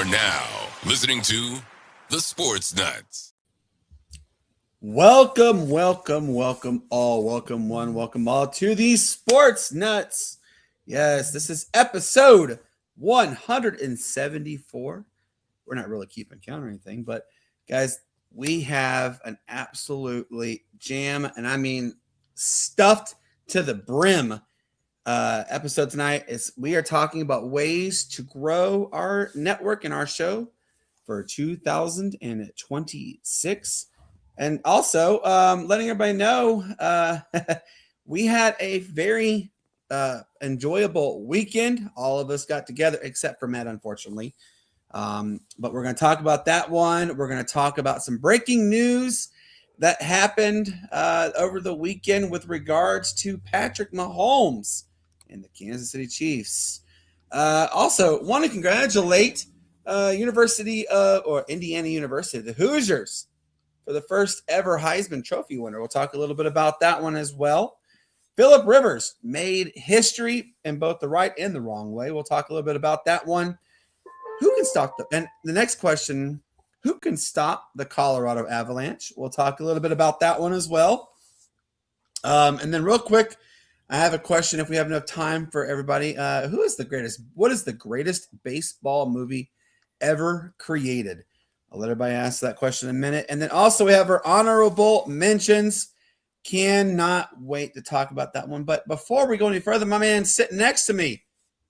You're now listening to the Sports Nuts. Welcome all to the Sports Nuts. Yes, this is episode 174. We're not really keeping count or anything, but guys, we have an absolutely jam, and I mean stuffed to the brim episode tonight. We are talking about ways to grow our network and our show for 2026. And also letting everybody know we had a very enjoyable weekend. All of us got together except for Matt, unfortunately. But we're going to talk about that one. We're going to talk about some breaking news that happened over the weekend with regards to Patrick Mahomes and the Kansas City Chiefs. Also, want to congratulate Indiana University, the Hoosiers, for the first ever Heisman Trophy winner. We'll talk a little bit about that one as well. Phillip Rivers made history in both the right and the wrong way. We'll talk a little bit about that one. Who can stop and the next question, who can stop the Colorado Avalanche? We'll talk a little bit about that one as well. And then real quick, I have a question if we have enough time for everybody. What is the greatest baseball movie ever created? I'll let everybody ask that question in a minute. And then also we have our honorable mentions. Cannot wait to talk about that one. But before we go any further, my man sitting next to me,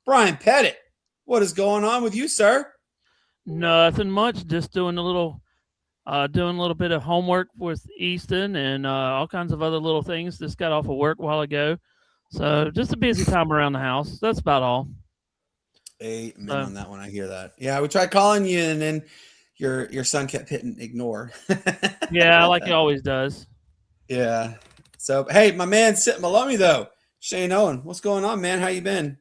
Bryan Pettit. What is going on with you, sir? Nothing much. Just doing a little bit of homework with Easton and all kinds of other little things. Just got off of work a while ago. So just a busy time around the house. That's about all. Amen on that one. I hear that. Yeah, we tried calling you, and then your son kept hitting ignore. Yeah, like he always does. Yeah. So, hey, my man sitting below me, though, Shane Owen. What's going on, man? How you been?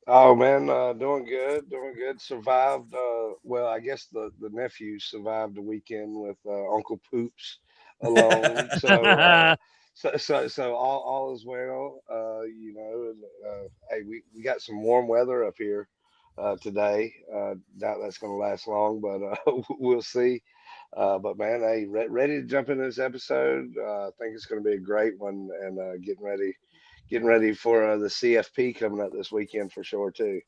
Oh man, doing good. Survived. Well, I guess the nephew survived the weekend with Uncle Poops alone. So all is well. Hey, we got some warm weather up here today. Doubt that's going to last long, but we'll see. But man, hey, ready to jump into this episode. I think it's going to be a great one, and getting ready for the CFP coming up this weekend for sure too.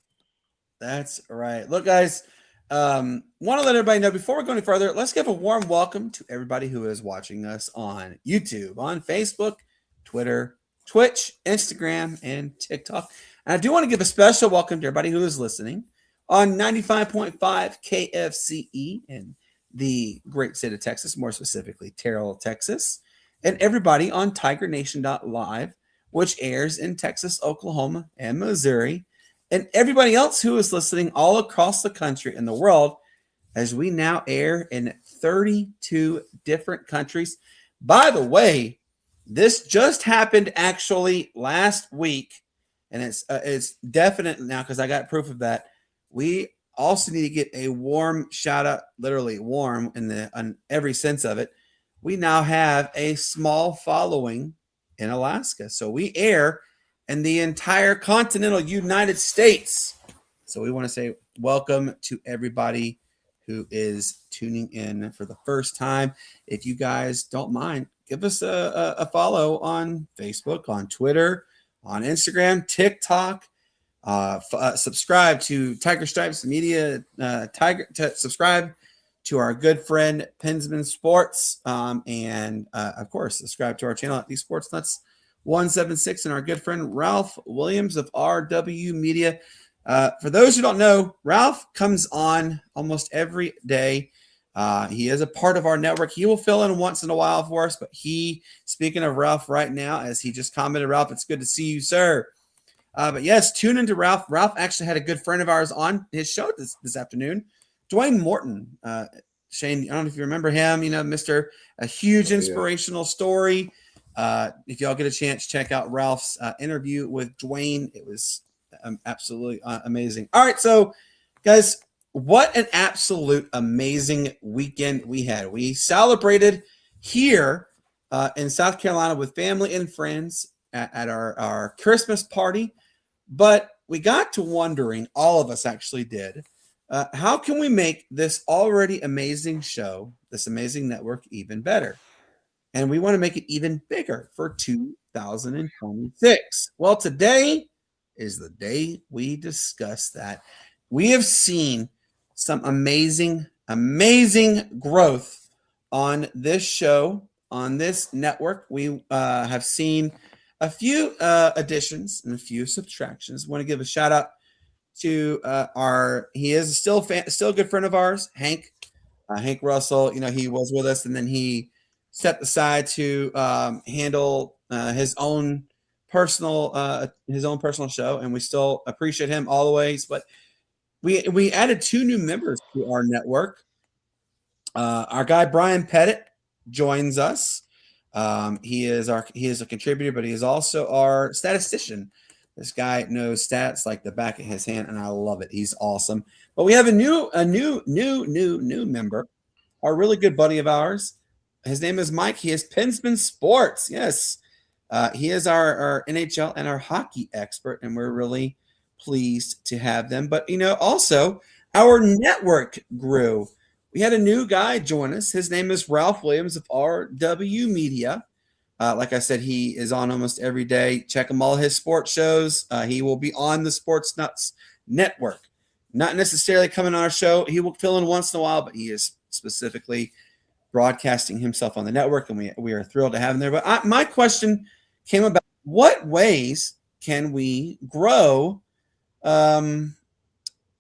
That's right. Look, guys, want to let everybody know before we go any further, let's give a warm welcome to everybody who is watching us on YouTube, on Facebook, Twitter, Twitch, Instagram, and TikTok. And I do want to give a special welcome to everybody who is listening on 95.5 KFCE in the great state of Texas, more specifically Terrell, Texas, and everybody on TigerNation.live, which airs in Texas, Oklahoma, and Missouri, and everybody else who is listening all across the country and the world, as we now air in 32 different countries. By the way, this just happened actually last week, and it's definite now because I got proof of that. We also need to get a warm shout out, literally warm on every sense of it. We now have a small following in Alaska. So we air in the entire continental United States. So we want to say welcome to everybody who is tuning in for the first time. If you guys don't mind, give us a follow on Facebook, on Twitter, on Instagram, TikTok. Subscribe to Tiger Stripes Media. Subscribe to our good friend Pensman Sports, and of course, subscribe to our channel at the Sports Nuts 176 and our good friend Ralph Williams of RW Media. For those who don't know, Ralph comes on almost every day. He is a part of our network. He will fill in once in a while for us, but speaking of Ralph right now, as he just commented, Ralph, it's good to see you, sir. But yes, tune into Ralph. Ralph actually had a good friend of ours on his show this afternoon, Dwayne Morton. Shane, I don't know if you remember him, a huge inspirational story. If y'all get a chance, check out Ralph's interview with Dwayne. It was absolutely amazing. All right, so guys, what an absolute amazing weekend we had. We celebrated here in South Carolina with family and friends at our Christmas party, but we got to wondering, all of us actually did, How can we make this already amazing show, this amazing network, even better? And we want to make it even bigger for 2026. Well, today is the day we discuss that. We have seen some amazing, amazing growth on this show, on this network. We have seen a few additions and a few subtractions. Want to give a shout out to he is still a good friend of ours, Hank. Hank Russell. He was with us, and then he stepped aside to handle his own personal show, and we still appreciate him all the ways. But we added 2 new members to our network. Our guy Bryan joins us. He is a contributor, but he is also our statistician. This guy knows stats like the back of his hand, and I love it. He's awesome. But we have a new member, our really good buddy of ours. His name is Mike. He is Pensman Sports. Yes, he is our NHL and our hockey expert, and we're really pleased to have them. But also our network grew. We had a new guy join us. His name is Ralph Williams of RW Media. Like I said, he is on almost every day. Check him all his sports shows. He will be on the Sports Nutz network. Not necessarily coming on our show. He will fill in once in a while, but he is specifically broadcasting himself on the network, and we are thrilled to have him there. But my question came about, what ways can we grow?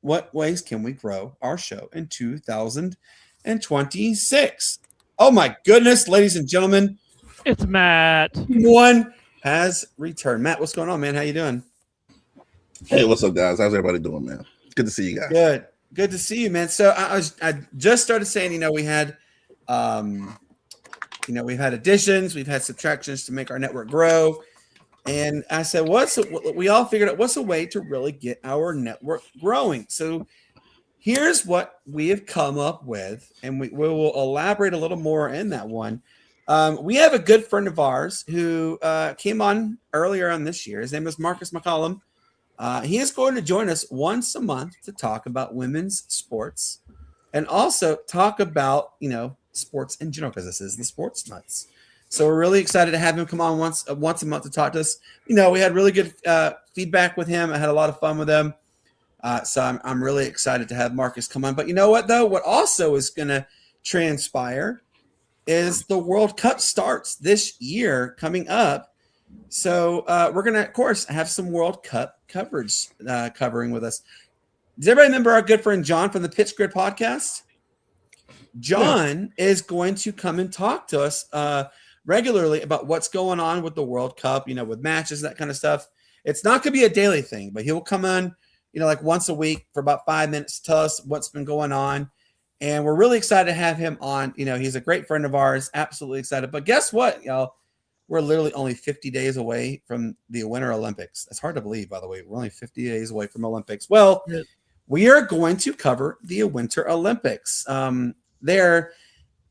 What ways can we grow our show in 2026? Oh my goodness, ladies and gentlemen. It's Matt. One has returned. Matt, what's going on, man? How you doing? Hey, what's up, guys? How's everybody doing, man? Good to see you guys. Good to see you, man. So I just started saying, we had, we've had additions, we've had subtractions to make our network grow, and I said, we all figured out what's a way to really get our network growing. So here's what we have come up with, and we will elaborate a little more in that one. We have a good friend of ours who came on earlier on this year. His name is Marcus McCollum. He is going to join us once a month to talk about women's sports and also talk about, sports in general, because this is the Sports Nuts. So we're really excited to have him come on once a month to talk to us. We had really good feedback with him. I had a lot of fun with him. So I'm really excited to have Marcus come on. But you know what, though? What also is going to transpire is the World Cup starts this year coming up. So we're going to, of course, have some World Cup coverage covering with us. Does everybody remember our good friend John from the Pitch Grid podcast? John is going to come and talk to us regularly about what's going on with the World Cup, with matches, that kind of stuff. It's not going to be a daily thing, but he will come on, like once a week for about 5 minutes to tell us what's been going on. And we're really excited to have him on. He's a great friend of ours. Absolutely excited. But guess what, y'all? We're literally only 50 days away from the Winter Olympics. That's hard to believe, by the way. We're only 50 days away from Olympics. Well, we are going to cover the Winter Olympics. They're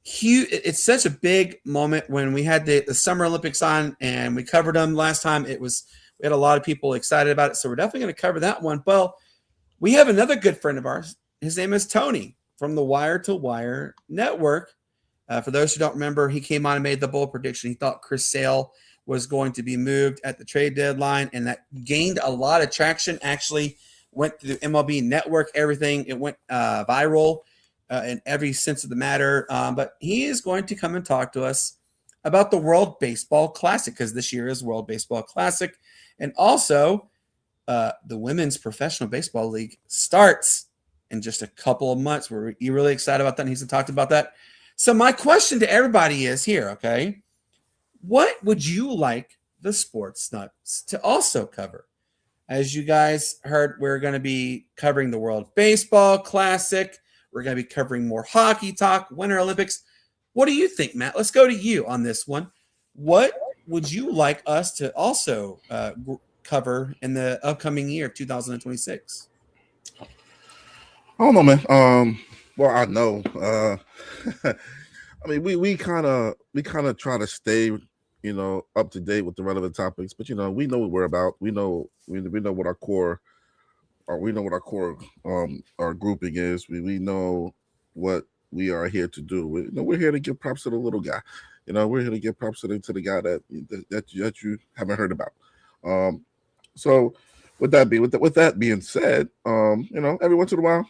huge. It's such a big moment. When we had the Summer Olympics on and we covered them last time, we had a lot of people excited about it. So we're definitely going to cover that one. Well, we have another good friend of ours. His name is Tony from the Wire to Wire Network. For those who don't remember, he came on and made the bold prediction. He thought Chris Sale was going to be moved at the trade deadline, and that gained a lot of traction. Actually went through the MLB Network, everything. It went viral in every sense of the matter. But he is going to come and talk to us about the World Baseball Classic, because this year is World Baseball Classic. And also the Women's Professional Baseball League starts in just a couple of months. We're really excited about that, and he's talked about that. So my question to everybody is here, okay? What would you like the Sports Nuts to also cover? As you guys heard, we're going to be covering the World Baseball Classic. We're going to be covering more hockey talk, Winter Olympics. What do you think, Matt? Let's go to you on this one. What would you like us to also cover in the upcoming year of 2026? I don't know, man. Well, I know. I mean, we kind of try to stay, up to date with the relevant topics. But we know what we're about. We know what our core we know what our core our grouping is. We know what we are here to do. We're here to give props to the little guy. We're here to give props to the guy that you haven't heard about. So with that being said, every once in a while,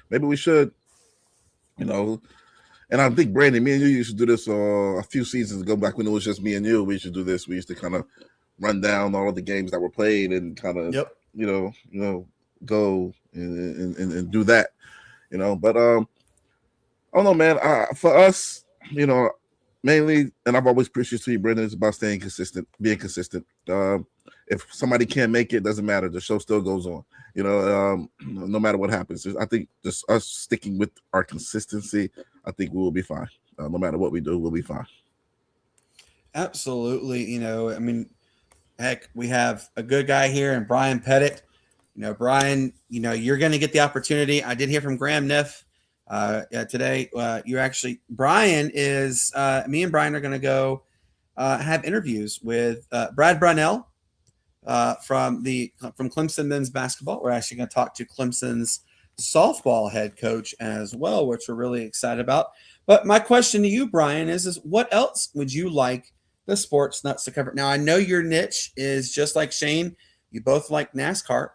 maybe we should, and I think Brandon, me and you used to do this a few seasons ago, back when it was just me and you. We used to do this. We used to kind of run down all of the games that were played and kind of, go and do that, But I don't know, man. For us, mainly, and I've always preached this to you, Brendan, it's about staying consistent, being consistent. If somebody can't make it, doesn't matter. The show still goes on. No matter what happens. I think just us sticking with our consistency, I think we will be fine. No matter what we do, we'll be fine. Absolutely. Heck, we have a good guy here in Bryan Pettit. Bryan, you're going to get the opportunity. I did hear from Graham Neff today. Bryan is, me and Bryan are going to go have interviews with Brad Brunell from Clemson men's basketball. We're actually going to talk to Clemson's softball head coach as well, which we're really excited about. But my question to you, Bryan, is what else would you like the Sports Nuts to cover? Now, I know your niche is just like Shane. You both like NASCAR.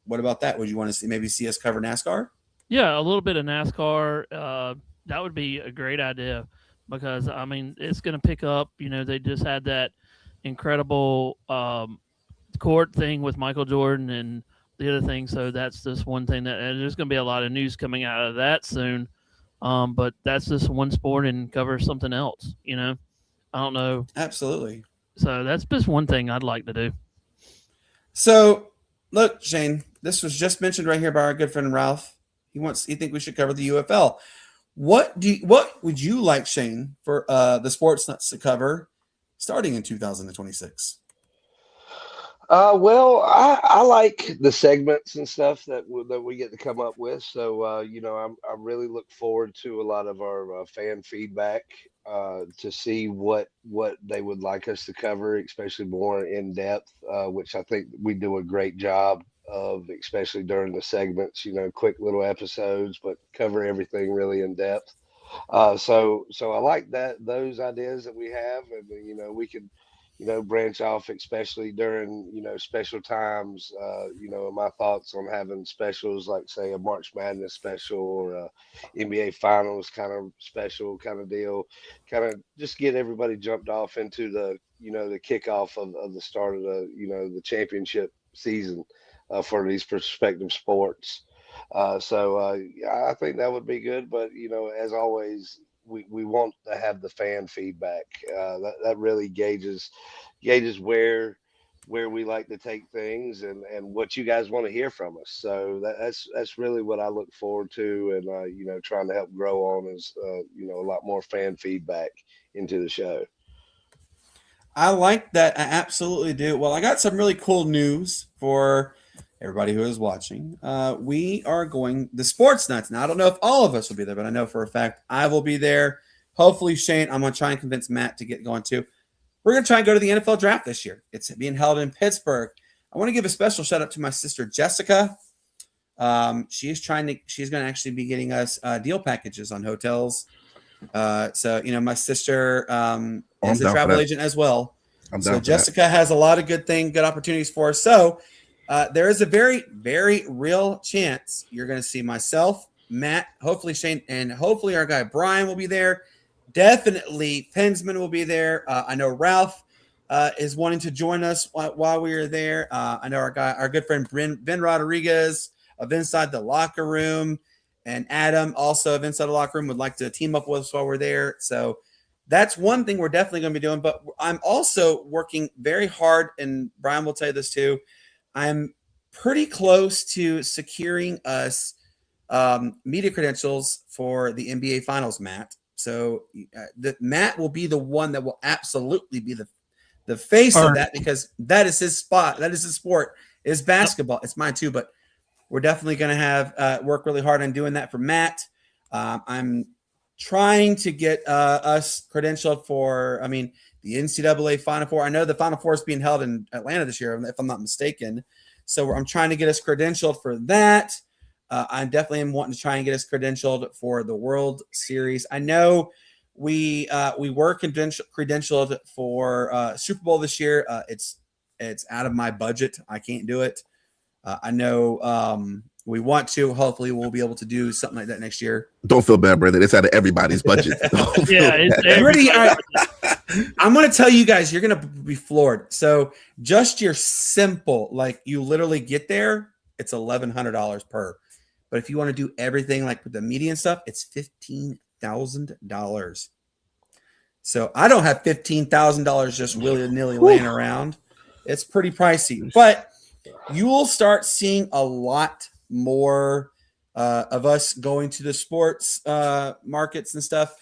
What about that? Would you want to see us cover NASCAR? Yeah, a little bit of NASCAR. That would be a great idea because, it's going to pick up. They just had that incredible court thing with Michael Jordan and the other thing. So that's just one thing and there's going to be a lot of news coming out of that soon. But that's just one sport and cover something else, I don't know. Absolutely. So that's just one thing I'd like to do. So look, Shane, this was just mentioned right here by our good friend Ralph. He think we should cover the UFL. What would you like, Shane, for the Sports Nuts to cover starting in 2026? Well, I like the segments and stuff that we get to come up with. So, I really look forward to a lot of our fan feedback to see what they would like us to cover, especially more in depth, which I think we do a great job of, especially during the segments. Quick little episodes, but cover everything really in depth. So I like those ideas that we have, and we could branch off, especially during, special times, my thoughts on having specials like, say, a March Madness special or a NBA Finals kind of special kind of deal, kind of just get everybody jumped off into the, the kickoff of the start of the championship season for these prospective sports. I think that would be good. But, as always, we want to have the fan feedback. That really gauges where we like to take things and what you guys want to hear from us. So that's really what I look forward to, and trying to help grow on is a lot more fan feedback into the show. I like that. I absolutely do. Well, I got some really cool news for everybody who is watching. We are going the Sports Nuts. Now, I don't know if all of us will be there, but I know for a fact I will be there. Hopefully, Shane, I'm going to try and convince Matt to get going too. We're going to try and go to the NFL draft this year. It's being held in Pittsburgh. I want to give a special shout out to my sister, Jessica. She's going to actually be getting us deal packages on hotels. So, my sister is a travel agent as well. So Jessica has a lot of good opportunities for us. So there is a very, very real chance you're going to see myself, Matt, hopefully Shane, and hopefully our guy Bryan will be there. Definitely Pensman will be there. I know Ralph is wanting to join us while we are there. I know our good friend Ben Rodriguez of Inside the Locker Room, and Adam also of Inside the Locker Room would like to team up with us while we're there. So that's one thing we're definitely going to be doing. But I'm also working very hard, and Bryan will tell you this too. I'm pretty close to securing us media credentials for the NBA Finals, Matt. So Matt will be the one that will absolutely be the face of that, because that is his spot. That is his sport, is basketball. It's mine too, but we're definitely going to have work really hard on doing that for Matt. I'm trying to get us credentialed for, the NCAA Final Four. I know the Final Four is being held in Atlanta this year, if I'm not mistaken. So I'm trying to get us credentialed for that. I definitely am wanting to try and get us credentialed for the World Series. I know we were credentialed for Super Bowl this year. It's out of my budget. I can't do it. I know we want to. Hopefully, we'll be able to do something like that next year. Don't feel bad, brother. It's out of everybody's budget. Yeah, I'm going to tell you guys, you're going to be floored. So just your simple, like you literally get there, it's $1,100 per. But if you want to do everything like with the media and stuff, it's $15,000. So I don't have $15,000 just willy-nilly laying around. It's pretty pricey, but you will start seeing a lot more of us going to the sports markets and stuff.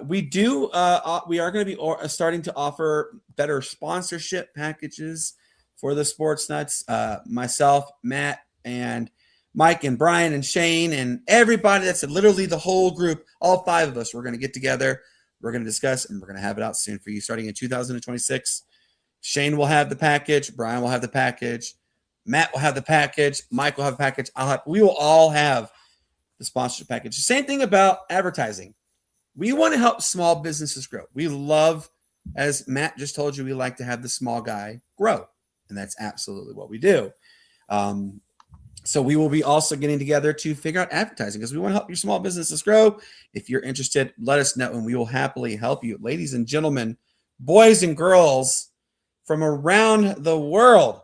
We are going to be starting to offer better sponsorship packages for the Sports Nuts. Myself, Matt, and Mike, and Bryan, and Shane, and everybody. That's literally the whole group. All 5 of us. We're going to get together. We're going to discuss, and we're going to have it out soon for you, starting in 2026. Shane will have the package. Bryan will have the package. Matt will have the package. Mike will have a package. We will all have the sponsorship package. The same thing about advertising. We want to help small businesses grow. We love, as Matt just told you, we like to have the small guy grow. And that's absolutely what we do. So we will be also getting together to figure out advertising because we want to help your small businesses grow. If you're interested, let us know and we will happily help you. Ladies and gentlemen, boys and girls from around the world.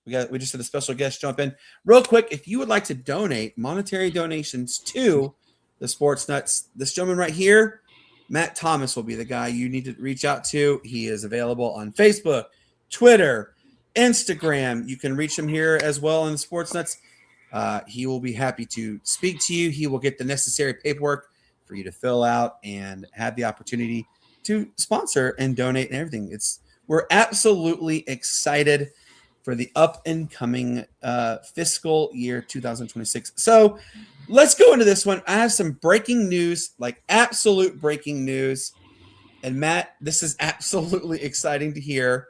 We just had a special guest jump in. Real quick, if you would like to donate monetary donations to the Sports Nuts, this gentleman right here, Matt Thomas, will be the guy you need to reach out to. He is available on Facebook, Twitter, Instagram. You can reach him here as well in the Sports Nuts. He will be happy to speak to you. He will get the necessary paperwork for you to fill out and have the opportunity to sponsor and donate and everything. We're absolutely excited for the up and coming fiscal year 2026. So let's go into this one. I have some breaking news, like absolute breaking news. And Matt, this is absolutely exciting to hear.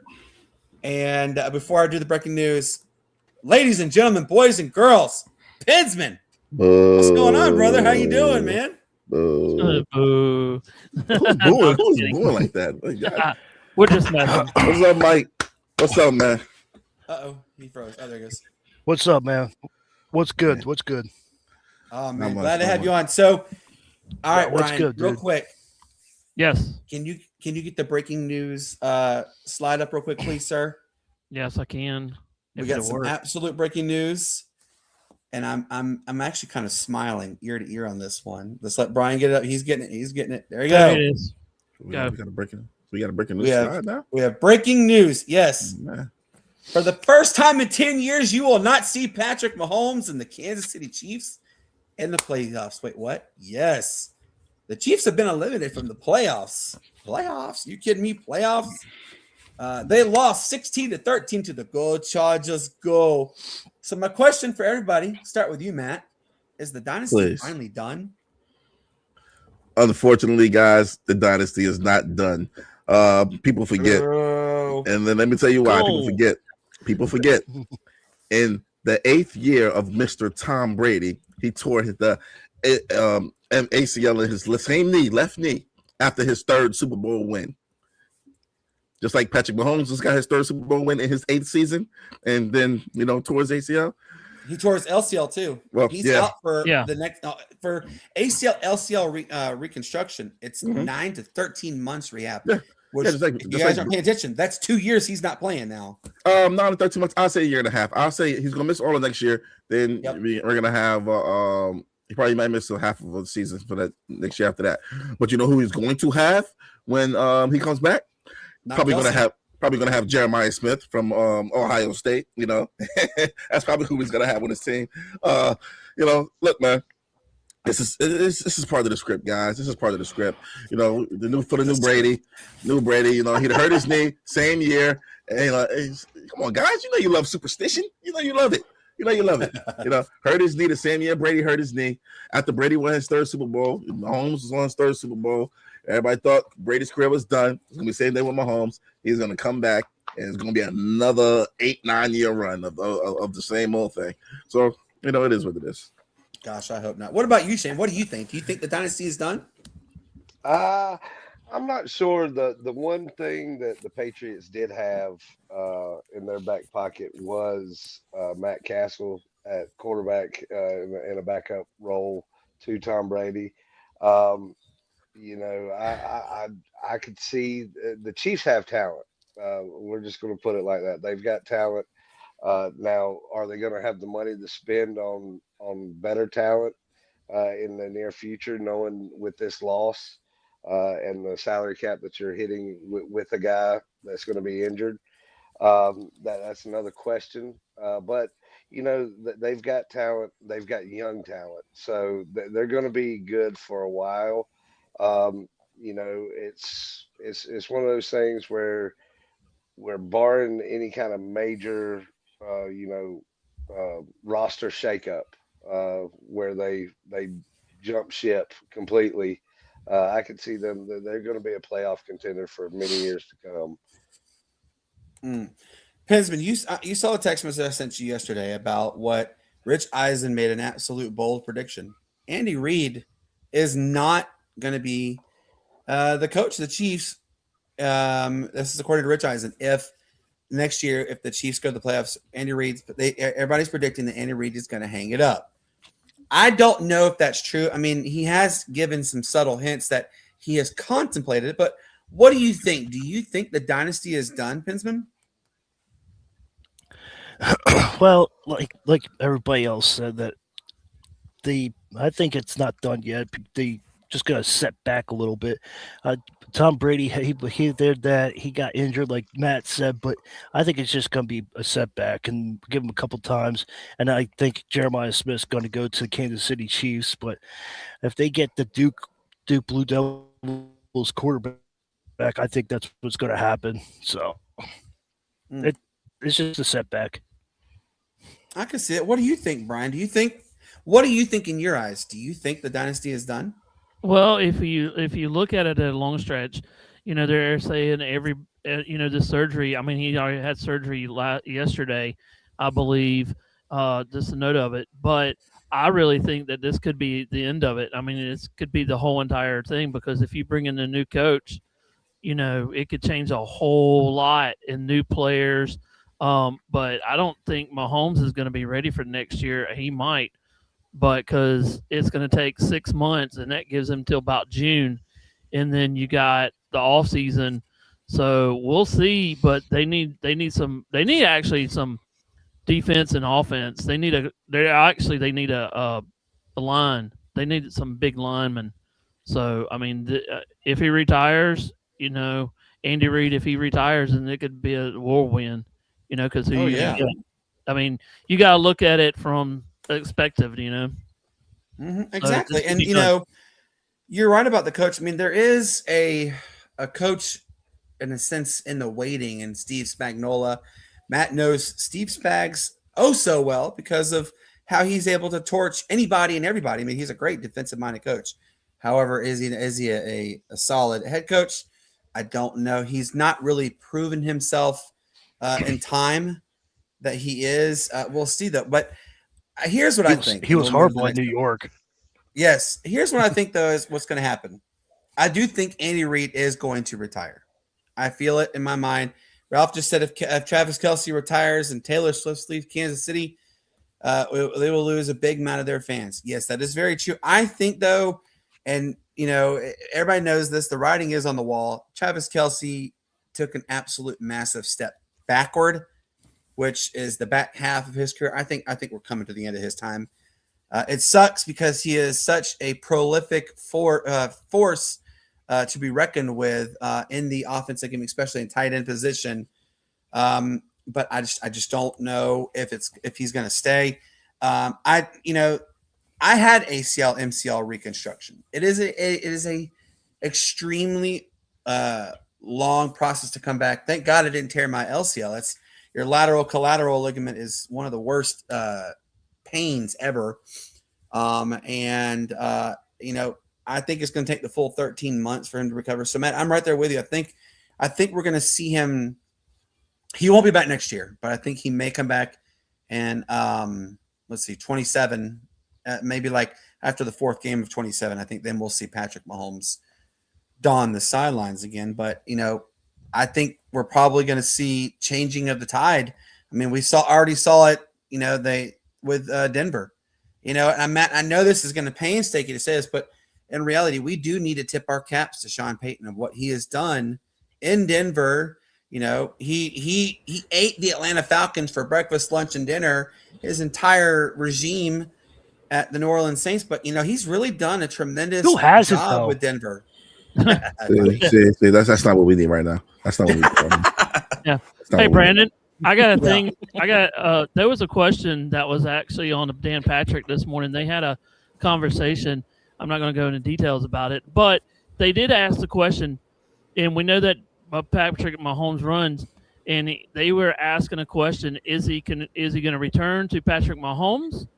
And before I do the breaking news, ladies and gentlemen, boys and girls, Pensman, what's going on, brother? How you doing, man? Boo. Who's booing like that? Oh, God. We're just messing. What's up, Mike? What's up, man? Uh-oh, he froze. Oh, there he goes. What's up, man? What's good? What's good? Oh, man, glad to have you on. So, all right, what's Ryan, good, real dude? quick. Yes. Can you get the breaking news slide up real quick, please, sir? Yes, I can. We got some absolute breaking news, and I'm actually kind of smiling ear to ear on this one. Let's let Bryan get it up. He's getting it. There you go. There it is. We got a breaking news slide now. We have breaking news. Yes. Man. For the first time in 10 years, you will not see Patrick Mahomes and the Kansas City Chiefs in the playoffs. Wait, what? Yes. The Chiefs have been eliminated from the playoffs. Playoffs? You kidding me? Playoffs? They lost 16-13 to the Go Chargers. Go. So my question for everybody, start with you, Matt. Is the dynasty finally done? Unfortunately, guys, the dynasty is not done. People forget. And then let me tell you why. People forget. In the 8th year of Mr. Tom Brady, he tore the ACL in his left knee, after his 3rd Super Bowl win. Just like Patrick Mahomes just got his 3rd Super Bowl win in his 8th season, and then tore his ACL. He tore his LCL too. Well, he's out for the next for ACL LCL reconstruction. It's 9 to 13 months rehab. Yeah. Which, if you guys aren't paying attention, that's 2 years he's not playing now. Not 13 months. I'll say a year and a half. I'll say he's gonna miss all of next year. Then we're gonna have he probably might miss half of the season for that next year after that. But you know who he's going to have when he comes back? Probably gonna have Jeremiah Smith from Ohio State. That's probably who he's gonna have on his team. Look, man. This is part of the script, guys. This is part of the script. The new Brady. He'd hurt his knee same year. And, come on, guys. You love superstition. You love it. Hurt his knee the same year Brady hurt his knee. After Brady won his 3rd Super Bowl, Mahomes was on his 3rd Super Bowl. Everybody thought Brady's career was done. It's gonna be the same day with Mahomes. He's gonna come back and it's going to be another 8-9 year run of the same old thing. So it is what it is. Gosh, I hope not. What about you, Shane? What do you think? Do you think the dynasty is done? I'm not sure. The one thing that the Patriots did have in their back pocket was Matt Castle at quarterback in a backup role to Tom Brady. Um, I could see the Chiefs have talent. We're just going to put it like that. They've got talent. Now, are they going to have the money to spend on better talent in the near future, knowing with this loss and the salary cap that you're hitting with a guy that's going to be injured? That's another question. But they've got talent. They've got young talent, so they're going to be good for a while. It's one of those things where barring any kind of major, roster shakeup, where they jump ship completely, I could see them. They're going to be a playoff contender for many years to come. Pensman, you saw the text message I sent you yesterday about what Rich Eisen made an absolute bold prediction. Andy Reid is not going to be the coach of the Chiefs. This is according to Rich Eisen. If next year, if the Chiefs go to the playoffs, everybody's predicting that Andy Reid is going to hang it up. I don't know if that's true. I mean, he has given some subtle hints that he has contemplated it, but what do you think? Do you think the dynasty is done, Pensman? Well, like everybody else said, that I think it's not done yet. They just gonna set back a little bit. Tom Brady, he did that. He got injured, like Matt said, but I think it's just gonna be a setback, and give him a couple times. And I think Jeremiah Smith's going to go to the Kansas City Chiefs. But if they get the Duke Blue Devils quarterback, I think that's what's going to happen. So it's just a setback. I can see it. What do you think, Bryan? What do you think in your eyes? Do you think the dynasty is done? Well, if you look at it at a long stretch, they're saying the surgery. I mean, he already had surgery yesterday, I believe. Just a note of it, but I really think that this could be the end of it. I mean, this could be the whole entire thing, because if you bring in a new coach, it could change a whole lot in new players. But I don't think Mahomes is going to be ready for next year. He might, but because it's going to take 6 months, and that gives him till about June, and then you got the off season. So we'll see. But they need actually some defense and offense. They need a line. They need some big linemen. So I mean, if he retires, Andy Reid, if he retires, then it could be a whirlwind. Because I mean, you got to look at it from perspective. Exactly, and you're right about the coach. I mean, there is a coach in a sense in the waiting, and Steve Spagnuolo. Matt knows Steve Spags so well because of how he's able to torch anybody and everybody. I mean, he's a great defensive-minded coach. However, is he a solid head coach? I don't know. He's not really proven himself in time that he is. We'll see, though. But here's what I think. He was horrible in New York. Yes. Here's what I think, though, is what's going to happen. I do think Andy Reid is going to retire. I feel it in my mind. Ralph just said if Travis Kelce retires and Taylor Swift leaves Kansas City, they will lose a big amount of their fans. Yes, that is very true. I think, though, and, everybody knows this, the writing is on the wall. Travis Kelce took an absolute massive step backward, which is the back half of his career. I think we're coming to the end of his time. It sucks because he is such a prolific force to be reckoned with in the offensive game, especially in tight end position. But I just don't know if he's going to stay. I had ACL MCL reconstruction. It is a extremely long process to come back. Thank God I didn't tear my LCL. That's your lateral collateral ligament is one of the worst pains ever. I think it's going to take the full 13 months for him to recover. So Matt, I'm right there with you. I think we're going to see him He won't be back next year, but I think he may come back. And let's see, 27, maybe like after the fourth game of 27. I think then we'll see Patrick Mahomes don the sidelines again. But I think we're probably going to see changing of the tide. I mean, we already saw it. They with Denver. And Matt, I know this is going to painstake you to say this, but in reality, we do need to tip our caps to Sean Payton of what he has done in Denver. He ate the Atlanta Falcons for breakfast, lunch, and dinner. His entire regime at the New Orleans Saints, but he's really done a tremendous Who hasn't, job though? with Denver. See, that's not what we need right now. That's not what we need right now. Yeah. That's not Hey, what we need. Brandon, I got a Yeah. thing. There was a question that was actually on Dan Patrick this morning. They had a conversation. I'm not going to go into details about it, but they did ask the question, and we know that Patrick Mahomes runs, and they were asking a question: Is he going to return to Patrick Mahomes,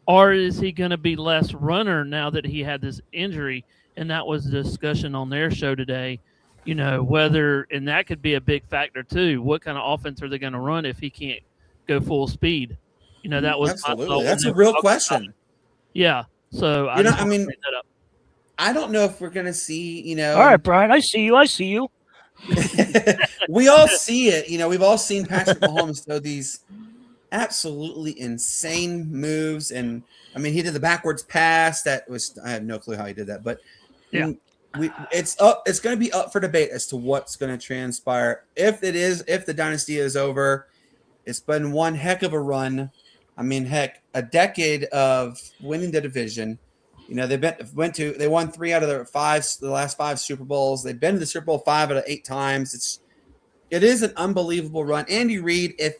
or is he going to be less runner now that he had this injury? And that was the discussion on their show today. Whether, and that could be a big factor too. What kind of offense are they going to run if he can't go full speed? That was my thought Absolutely. when That's they a were real talking about it. question. Yeah. So I just wanted to bring that up. I don't know if we're going to see, All right, Brian, I see you. we all see it. We've all seen Patrick Mahomes throw these absolutely insane moves. And I mean, he did the backwards pass. I have no clue how he did that, but Yeah. it's going to be up for debate as to what's going to transpire. If the dynasty is over, it's been one heck of a run. I mean, heck, a decade of winning the division. They won 3 out of the last 5 Super Bowls. They've been to the Super Bowl 5 out of 8 times. It is an unbelievable run. Andy Reid, if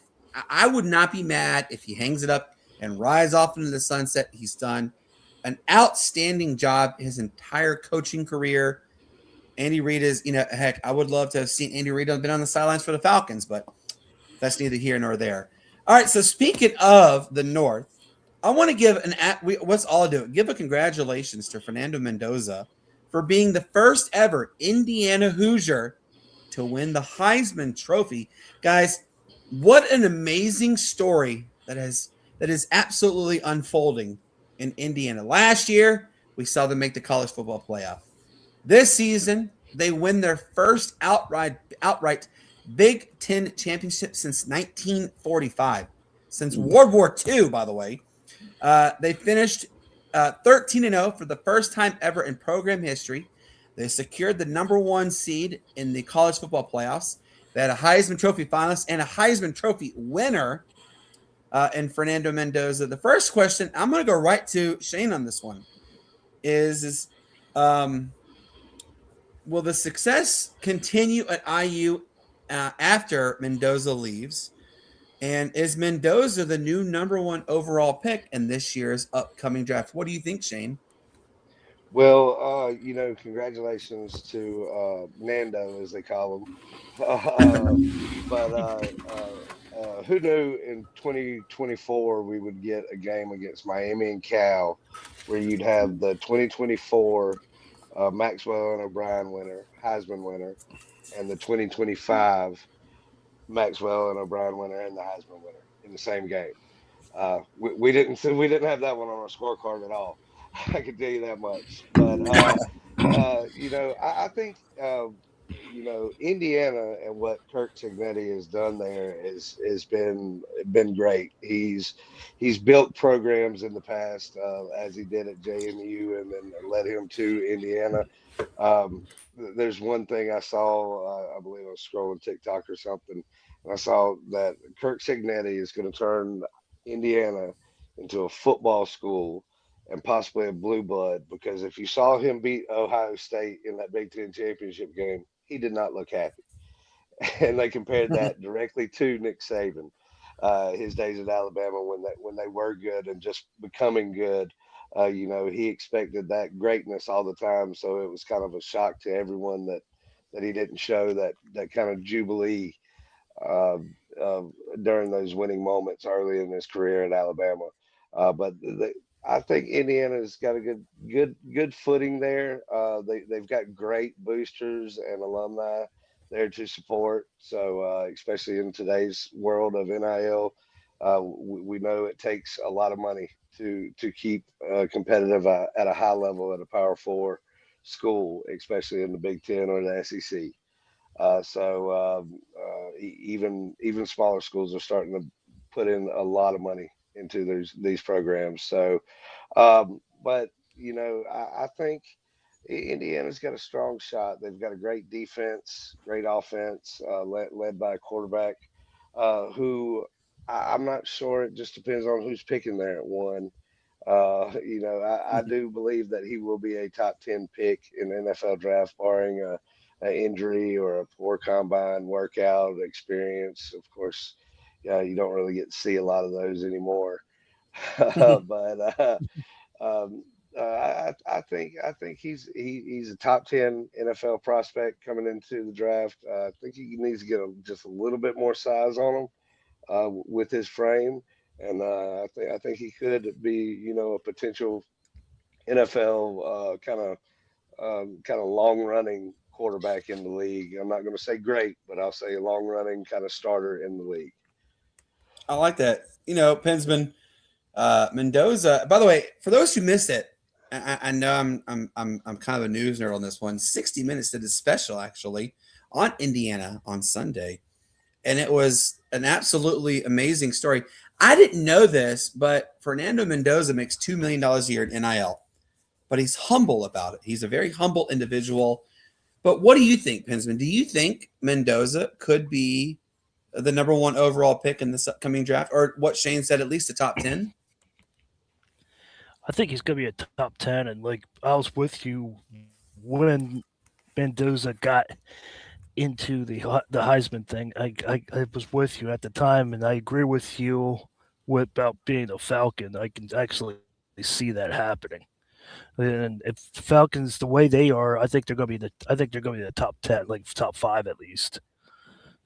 I would not be mad if he hangs it up and rides off into the sunset. He's done an outstanding job his entire coaching career. Andy Reid is, heck, I would love to have seen Andy Reid have been on the sidelines for the Falcons, but that's neither here nor there. All right, so speaking of the North, I want to give let's all do it. Give a congratulations to Fernando Mendoza for being the first ever Indiana Hoosier to win the Heisman Trophy. Guys, what an amazing story that is absolutely unfolding in Indiana. Last year, we saw them make the college football playoff. This season, they win their first outright Big Ten championship since 1945, since World War II, by the way. They finished 13-0 for the first time ever in program history. They secured the number 1 seed in the college football playoffs. They had a Heisman Trophy finalist and a Heisman Trophy winner in Fernando Mendoza. The first question, I'm going to go right to Shane on this one, is will the success continue at IU after Mendoza leaves? And is Mendoza the new number 1 overall pick in this year's upcoming draft? What do you think, Shane? Well, congratulations to Nando, as they call him. But who knew in 2024 we would get a game against Miami and Cal, where you'd have the 2024 Maxwell and O'Brien winner, Heisman winner, and the 2025 Maxwell and O'Brien winner and the Heisman winner in the same game. We didn't have that one on our scorecard at all. I can tell you that much. But I think Indiana and what Kirk Cignetti has done there has been great. He's built programs in the past, as he did at JMU, and then led him to Indiana. There's one thing I saw, I believe I was scrolling TikTok or something, and I saw that Kirk Cignetti is going to turn Indiana into a football school and possibly a blue blood, because if you saw him beat Ohio State in that Big Ten championship game, he did not look happy. And they compared that directly to Nick Saban, his days at Alabama when they were good and just becoming good. He expected that greatness all the time, so it was kind of a shock to everyone that he didn't show that kind of jubilee uh, uh, during those winning moments early in his career at Alabama. But I think Indiana's got a good footing there. They've got great boosters and alumni there to support. So especially in today's world of NIL, we know it takes a lot of money to keep competitive at a high level at a Power Four school, especially in the Big Ten or the SEC. Even smaller schools are starting to put in a lot of money into these programs. But I think Indiana's got a strong shot. They've got a great defense, great offense, led by a quarterback who I'm not sure. It just depends on who's picking there at one. I do believe that he will be a top 10 pick in the NFL draft, barring an injury or a poor combine workout experience. Of course, you don't really get to see a lot of those anymore. but I think he's a top 10 NFL prospect coming into the draft. I think he needs to get just a little bit more size on him with his frame, and I think he could be a potential NFL kind of long running quarterback in the league. I'm not going to say great, but I'll say a long running kind of starter in the league. I like that. Pensman, Mendoza. By the way, for those who missed it, I know I'm kind of a news nerd on this one. 60 Minutes did a special actually on Indiana on Sunday, and it was an absolutely amazing story. I didn't know this, but Fernando Mendoza makes $2 million a year in NIL, but he's humble about it. He's a very humble individual. But what do you think, Pensman? Do you think Mendoza could be the number one overall pick in this upcoming draft, or what Shane said, at least a top 10? I think he's going to be a top 10. And like, I was with you when Mendoza got into the Heisman thing. I was with you at the time, and I agree with you about being a Falcon. I can actually see that happening. And if the Falcons, the way they are, I think they're going to be the top 10, like top 5 at least.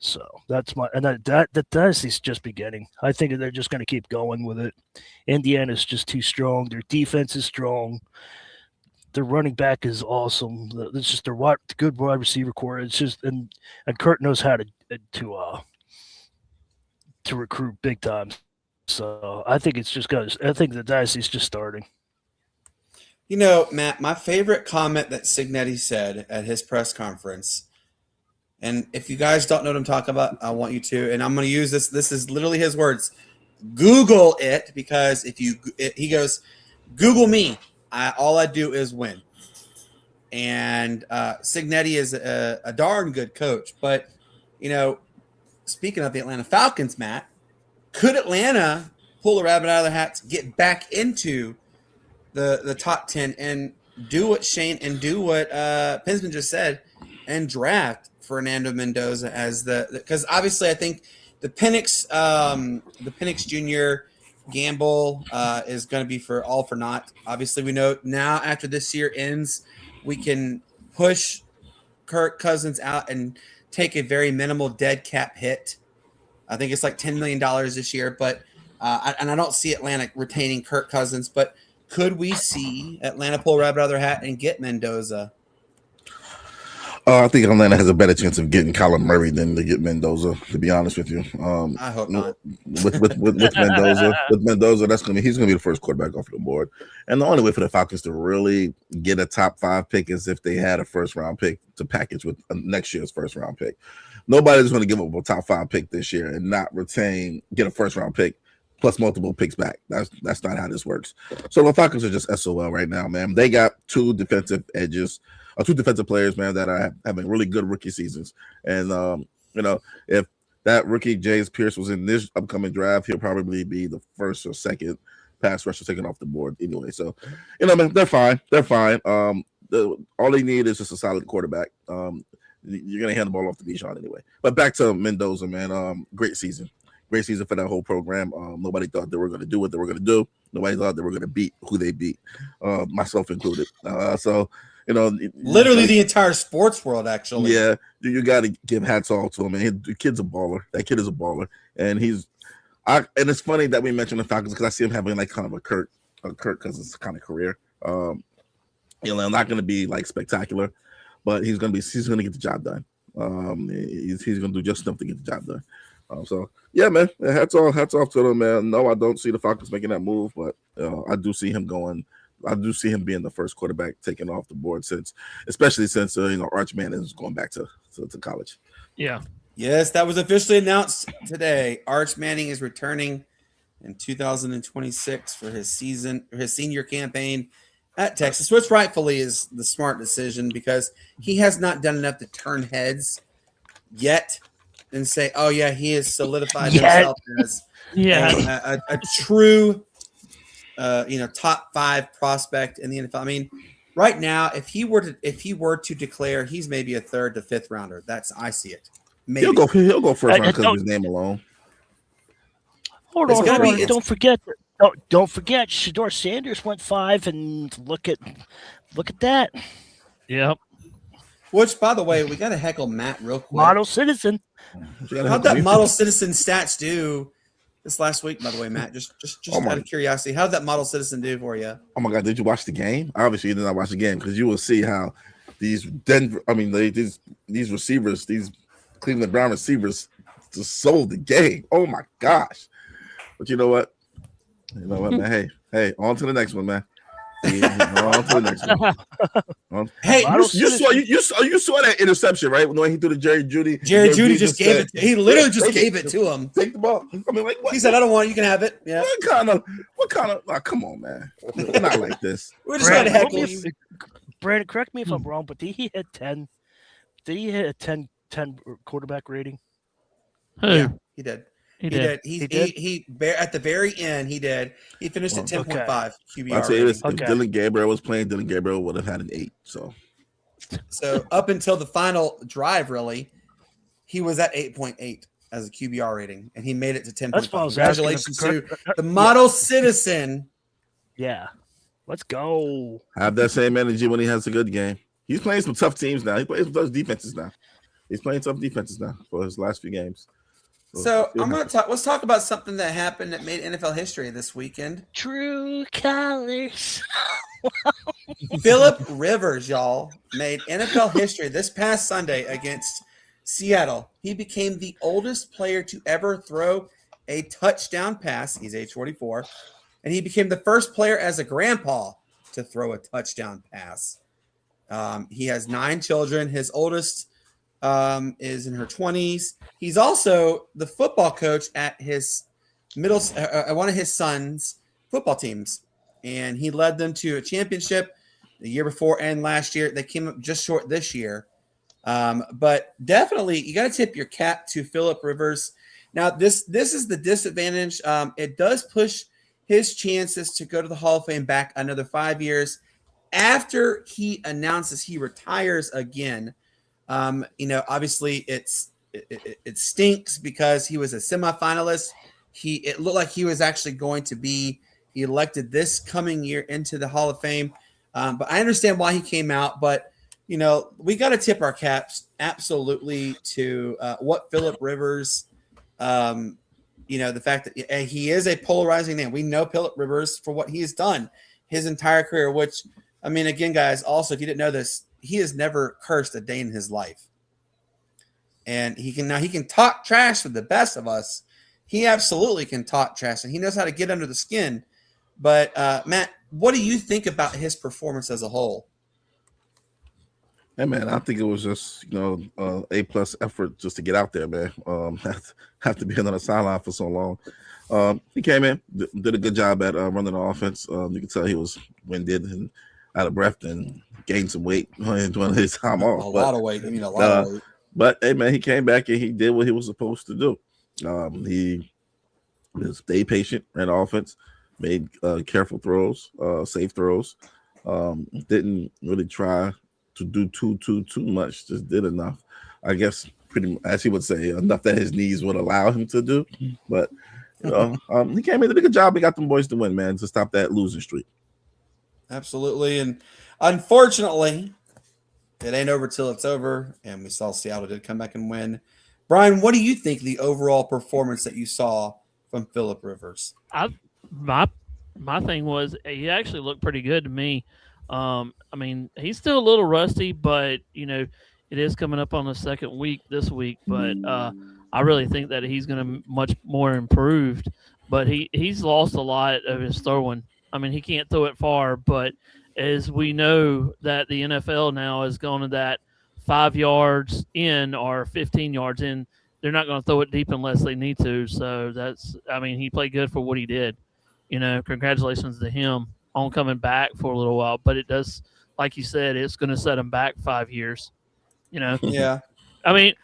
So that's the dynasty's just beginning. I think they're just going to keep going with it. Indiana's just too strong. Their defense is strong. Their running back is awesome. It's just their good wide receiver core. It's just and Kurt knows how to recruit big time. So I think it's just I think the dynasty's just starting. Matt, my favorite comment that Signetti said at his press conference. And if you guys don't know what I'm talking about, I want you to. And I'm going to use this. This is literally his words. Google it, because he goes, Google me. All I do is win. And Signetti is a darn good coach. But, speaking of the Atlanta Falcons, Matt, could Atlanta pull the rabbit out of their hats, get back into the top 10 and do what Shane and do what Pensman just said and draft Fernando Mendoza as because obviously I think the Penix Jr. gamble is going to be for all for naught. Obviously, we know now after this year ends, we can push Kirk Cousins out and take a very minimal dead cap hit. I think it's like $10 million this year, but I don't see Atlanta retaining Kirk Cousins. But could we see Atlanta pull a rabbit out of their hat and get Mendoza? I think Atlanta has a better chance of getting Kyler Murray than to get Mendoza. To be honest with you, I hope not. With Mendoza, he's gonna be the first quarterback off the board, and the only way for the Falcons to really get a top 5 pick is if they had a first round pick to package with next year's first round pick. Nobody's going to give up a top 5 pick this year and not get a first round pick plus multiple picks back. That's not how this works. So the Falcons are just SOL right now, man. They got 2 defensive players, man, that are having really good rookie seasons. And if that rookie James Pierce was in this upcoming draft, he'll probably be the first or second pass rusher taken off the board anyway. So, man, they're fine. They're fine. All they need is just a solid quarterback. You're gonna hand the ball off to Bijan anyway. But back to Mendoza, man. Great season for that whole program. Nobody thought they were going to do what they were going to do. Nobody thought they were going to beat who they beat, myself included. Literally the entire sports world, actually. Yeah, you got to give hats off to him. Man, the kid's a baller. That kid is a baller, and and it's funny that we mentioned the Falcons because I see him having like kind of a Kirk Cousins kind of career. I'm not going to be like spectacular, but he's going to get the job done. He's going to do just enough to get the job done. So yeah, man, hats off to them, man. No, I don't see the Falcons making that move, but I do see him going. I do see him being the first quarterback taken off the board especially since Arch Manning is going back to college. Yeah. Yes, that was officially announced today. Arch Manning is returning in 2026 for his senior campaign at Texas, which rightfully is the smart decision because he has not done enough to turn heads yet and say, oh yeah, he has solidified himself as a true top 5 prospect in the NFL. I mean, right now, if he were to declare, he's maybe a 3rd to 5th rounder. I see it. Maybe. He'll go first round because of his name alone. Hold on. Don't forget. Shador Sanders went 5, and look at that. Yep. Which, by the way, we got to heckle Matt real quick. Model citizen. How'd that model citizen stats do this last week? By the way, Matt, just out of curiosity, how'd that model citizen do for you? Oh my God, did you watch the game? Obviously, you did not watch the game because you will see how these receivers, these Cleveland Brown receivers, just sold the game. Oh my gosh! But you know what, man? Hey, on to the next one, man. On to the next one. Hey, you saw that interception, right? When he threw to Jerry Jeudy. Jerry Jeudy just gave it. He literally just gave it to him. Take the ball. I mean, like what? He said, "I don't want it. You can have it." Yeah. What kind of? Oh, come on, man. We're not like this. We're just trying to heckle you. Brandon, correct me if I'm wrong, but did he hit 10? Did he hit a 10 quarterback rating? Yeah, he did. He did. He at the very end, he did. He finished at 10.5 QBR. I'll tell you this: if Dylan Gabriel was playing, Dylan Gabriel would have had an 8. So up until the final drive, really, he was at 8.8 as a QBR rating, and he made it to 10.5. Congratulations to the model citizen. Yeah, let's go. Have that same energy when he has a good game. He's playing some tough teams now. He plays some tough defenses now. He's playing tough defenses now for his last few games. So let's talk about something that happened that made NFL history this weekend. True colors. Philip Rivers, y'all, made NFL history this past Sunday against Seattle. He became the oldest player to ever throw a touchdown pass. He's age 44. And he became the first player as a grandpa to throw a touchdown pass. He has 9 children. His oldest is in her 20s. He's also the football coach at his one of his son's football teams, and he led them to a championship the year before and last year. They came up just short this year, but definitely you got to tip your cap to Philip Rivers. Now this is the disadvantage. It does push his chances to go to the Hall of Fame back another 5 years after he announces he retires again. Obviously it stinks because he was a semifinalist. It looked like he was actually going to be elected this coming year into the Hall of Fame. But I understand why he came out, but we got to tip our caps absolutely to what Philip Rivers, the fact that he is a polarizing name. We know Philip Rivers for what he has done his entire career, which, I mean, again, guys, also, if you didn't know this, he has never cursed a day in his life. And he can talk trash with the best of us. He absolutely can talk trash, and he knows how to get under the skin. But, Matt, what do you think about his performance as a whole? Hey, man, I think it was just, A+ effort just to get out there, man. Have to be on the sideline for so long. He came in, did a good job at running the offense. You can tell he was winded and out of breath and gained some weight during his time off. A lot of weight. But, hey, man, he came back and he did what he was supposed to do. He stayed patient, ran offense, made careful throws, safe throws. Didn't really try to do too much, just did enough. I guess pretty, as he would say, enough that his knees would allow him to do. But, he came in, did a good job. He got them boys to win, man, to stop that losing streak. Absolutely. And unfortunately, it ain't over till it's over. And we saw Seattle did come back and win. Bryan, what do you think the overall performance that you saw from Philip Rivers? My thing was he actually looked pretty good to me. I mean, he's still a little rusty, but It is coming up on the second week this week, but I really think that he's going to much more improved. But he's lost a lot of his throwing. I mean, he can't throw it far, but as we know that the NFL now has gone to that 5 yards in or 15 yards in, they're not going to throw it deep unless they need to. So I mean, he played good for what he did. Congratulations to him on coming back for a little while. But it does, like you said, it's going to set him back 5 years. Yeah. I mean,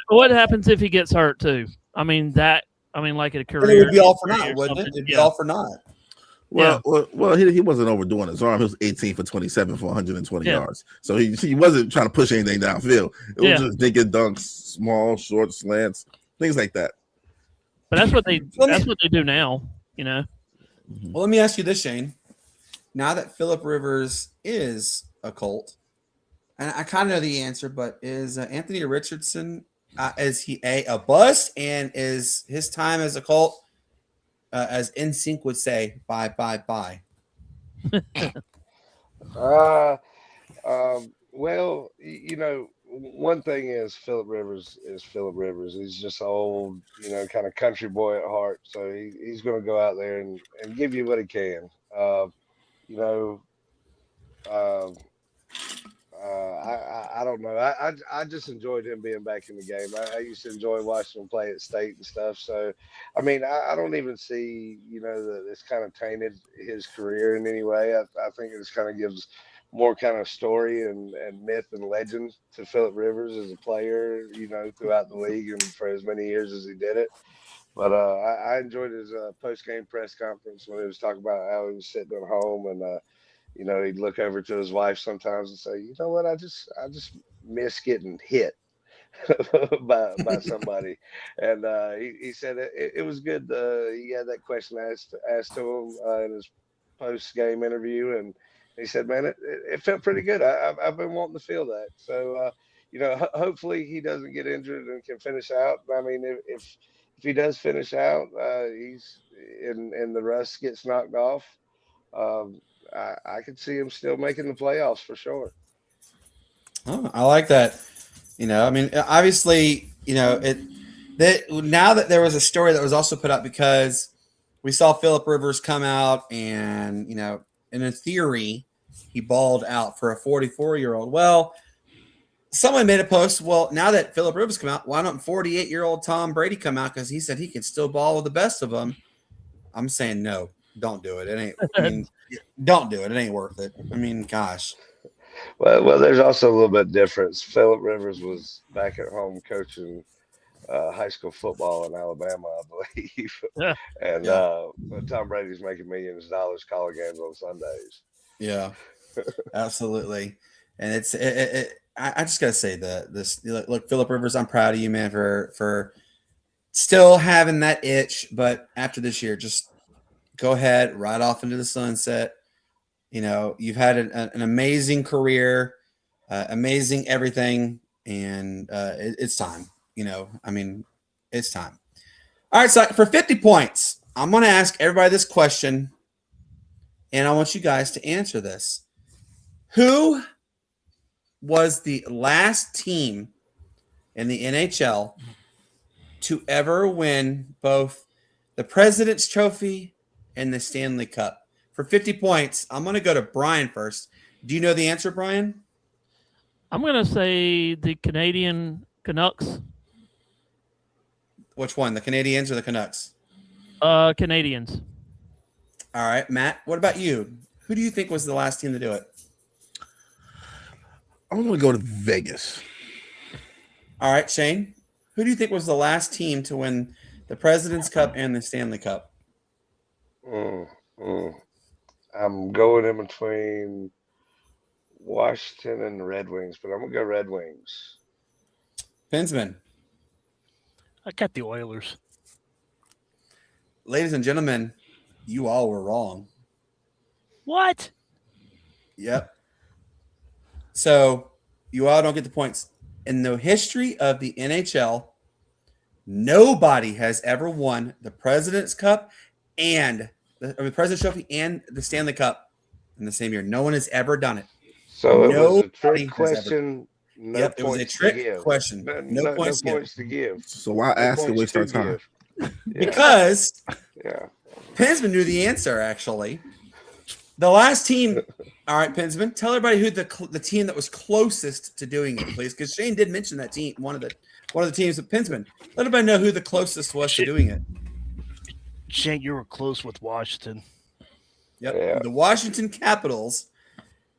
what happens if he gets hurt too? I mean, like a It career. would be all for naught, or wouldn't it? something. It'd be Yeah. all for naught. Well, he wasn't overdoing his arm. He was 18 for 27 for 120 Yeah. yards. So he wasn't trying to push anything downfield. It was Yeah. just thinking dunks, small, short slants, things like that. But that's what they Let me- that's what they do now. Well, let me ask you this, Shane. Now that Phillip Rivers is a Colt, and I kind of know the answer, but is Anthony Richardson, is he a bust, and is his time as a Colt, as NSYNC would say, bye, bye, bye? Well, one thing is Philip Rivers is Philip Rivers. He's just old, kind of country boy at heart. So he's going to go out there and give you what he can. You know, uh, I don't know. I just enjoyed him being back in the game. I used to enjoy watching him play at state and stuff. So, I mean, I don't even see, that it's kind of tainted his career in any way. I think it just kind of gives more kind of story and myth and legend to Philip Rivers as a player, throughout the league and for as many years as he did it. But I enjoyed his post-game press conference when he was talking about how he was sitting at home and, he'd look over to his wife sometimes and say, "You know what? I just miss getting hit by somebody." And he said it was good. He had that question asked to him in his post game interview, and he said, "Man, it felt pretty good. I've been wanting to feel that." So hopefully he doesn't get injured and can finish out. I mean, if he does finish out, he's and the rust gets knocked off. I could see him still making the playoffs for sure. Oh, I like that. I mean, obviously, now that there was a story that was also put up because we saw Phillip Rivers come out and, in a theory, he balled out for a 44-year-old. Well, someone made a post. Well, now that Phillip Rivers come out, why don't 48-year-old Tom Brady come out? Because he said he can still ball with the best of them. I'm saying no, don't do it. It ain't. I mean, don't do it. It ain't worth it. I mean, gosh. Well, there's also a little bit difference. Phillip Rivers was back at home coaching high school football in Alabama, I believe, and Tom Brady's making millions of dollars calling games on Sundays. Yeah, absolutely. And it's I just gotta say this. Look, Phillip Rivers, I'm proud of you, man, for still having that itch. But after this year, just go ahead, ride off into the sunset. You've had an amazing career, amazing everything, and it's time. I mean, it's time. All right, so for 50 points, I'm going to ask everybody this question, and I want you guys to answer this. Who was the last team in the NHL to ever win both the President's Trophy and the Stanley Cup? For 50 points, I'm going to go to Bryan first. Do you know the answer, Bryan? I'm going to say the Canadian Canucks. Which one, the Canadians or the Canucks? Canadians. All right, Matt, what about you? Who do you think was the last team to do it? I'm going to go to Vegas. All right, Shane, who do you think was the last team to win the President's Cup and the Stanley Cup? I'm going in between Washington and the Red Wings, but I'm going to go Red Wings. Pensman. I got the Oilers. Ladies and gentlemen, you all were wrong. What? Yep. So you all don't get the points. In the history of the NHL, nobody has ever won the President's Cup and the President's Trophy and the Stanley Cup in the same year. No one has ever done it. So it was a Nobody trick has question. No Yep, it was a points to trick give. question. No points to give. Points to give. So why No ask and points waste to our time? give. Yeah, Because yeah. Pensman knew the answer, actually. The last team. All right, Pensman, tell everybody who the team that was closest to doing it, please, because Shane did mention that team, one of the teams of Pensman. Let everybody know who the closest was to doing it. Shane, you were close with Washington. Yep, Yeah. the Washington Capitals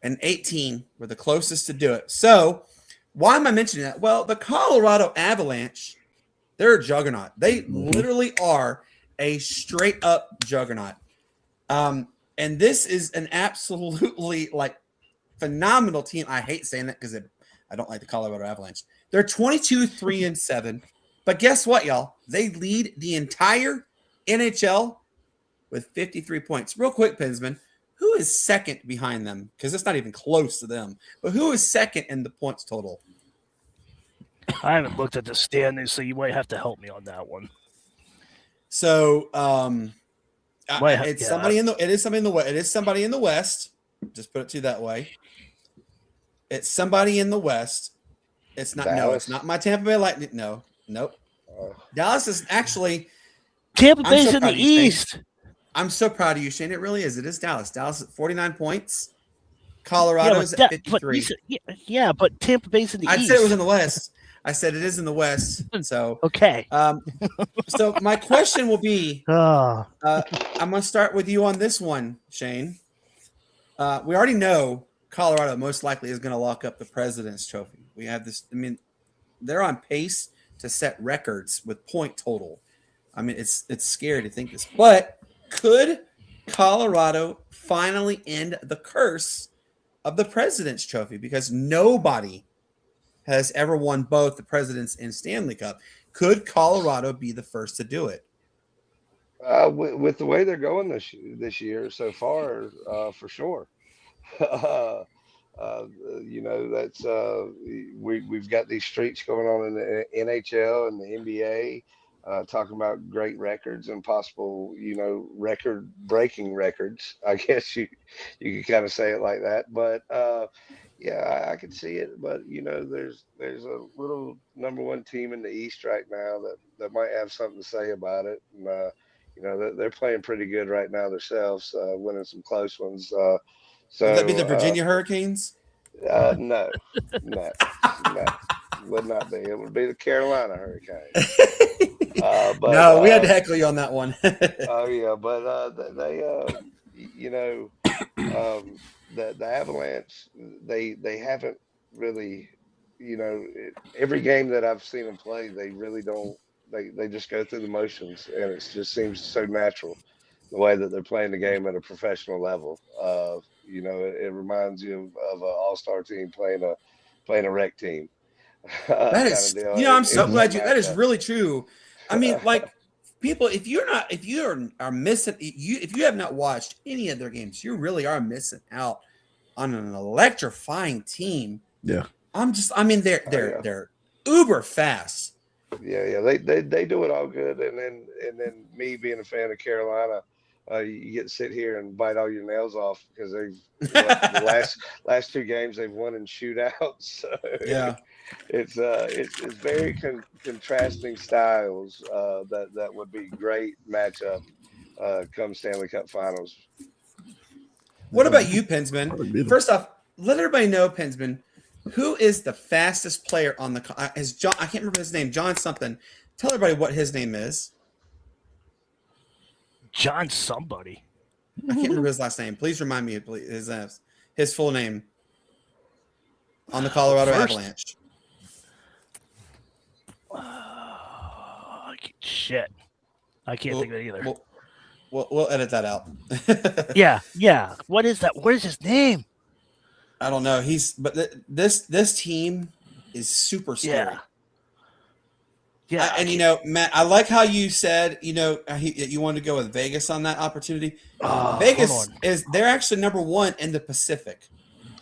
and 18 were the closest to do it. So, why am I mentioning that? Well, the Colorado Avalanche, they're a juggernaut. They literally are a straight up juggernaut. And this is an absolutely phenomenal team. I hate saying that because I don't like the Colorado Avalanche. They're 22-3-7. But guess what, y'all? They lead the entire NHL with 53 points. Real quick, Pensman, who is second behind them? Because it's not even close to them. But who is second in the points total? I haven't looked at the standings, so you might have to help me on that one. So it is somebody in the West. Just put it to you that way. It's somebody in the West. It's not. Dallas? No, it's not my Tampa Bay Lightning. No, nope. Dallas is actually. Tampa Bay's so in the proud of you, Shane. East. I'm so proud of you, Shane. It really is. It is Dallas. Dallas at 49 points. Colorado's at 53. But Tampa Bay's in the I'd East. say it was in the West. I said it is in the West. So Okay. So my question will be, Ah. I'm going to start with you on this one, Shane. We already know Colorado most likely is going to lock up the President's Trophy. We have this. I mean, they're on pace to set records with point total. I mean, it's scary to think this, but could Colorado finally end the curse of the President's Trophy? Because nobody has ever won both the President's and Stanley Cup. Could Colorado be the first to do it? With the way they're going this year so far, for sure. That's we've got these streaks going on in the NHL and the NBA, talking about great records and possible, record-breaking records. I guess you could kind of say it like that. But yeah, I could see it. But there's a little number one team in the East right now that might have something to say about it. And they're playing pretty good right now themselves, winning some close ones. So would that be the Virginia Hurricanes? No, would not be. It would be the Carolina Hurricanes. No, we had to heckle you on that one. Oh yeah, but the Avalanche, they haven't really, every game that I've seen them play, they really don't. They just go through the motions, and it just seems so natural the way that they're playing the game at a professional level. It reminds you of an all-star team playing a rec team. That is, I'm so glad that is really true. I mean, people, if you are missing, if you have not watched any of their games, you really are missing out on an electrifying team. Yeah. They're uber fast. Yeah, they do it all good, and then me being a fan of Carolina, you get to sit here and bite all your nails off because the last two games they've won in shootouts. So yeah, it's very contrasting styles that would be great matchup come Stanley Cup Finals. What about you, Pensman? First off, let everybody know, Pensman, who is the fastest player on the is John? I can't remember his name. John something. Tell everybody what his name is. John somebody. I can't remember his last name. Please remind me his full name on the Colorado Avalanche. Shit. I can't think of it either. We'll edit that out. Yeah. What is that? What is his name? I don't know. This team is super scary. Yeah. Matt, I like how you said, you wanted to go with Vegas on that opportunity. Vegas they're actually number one in the Pacific.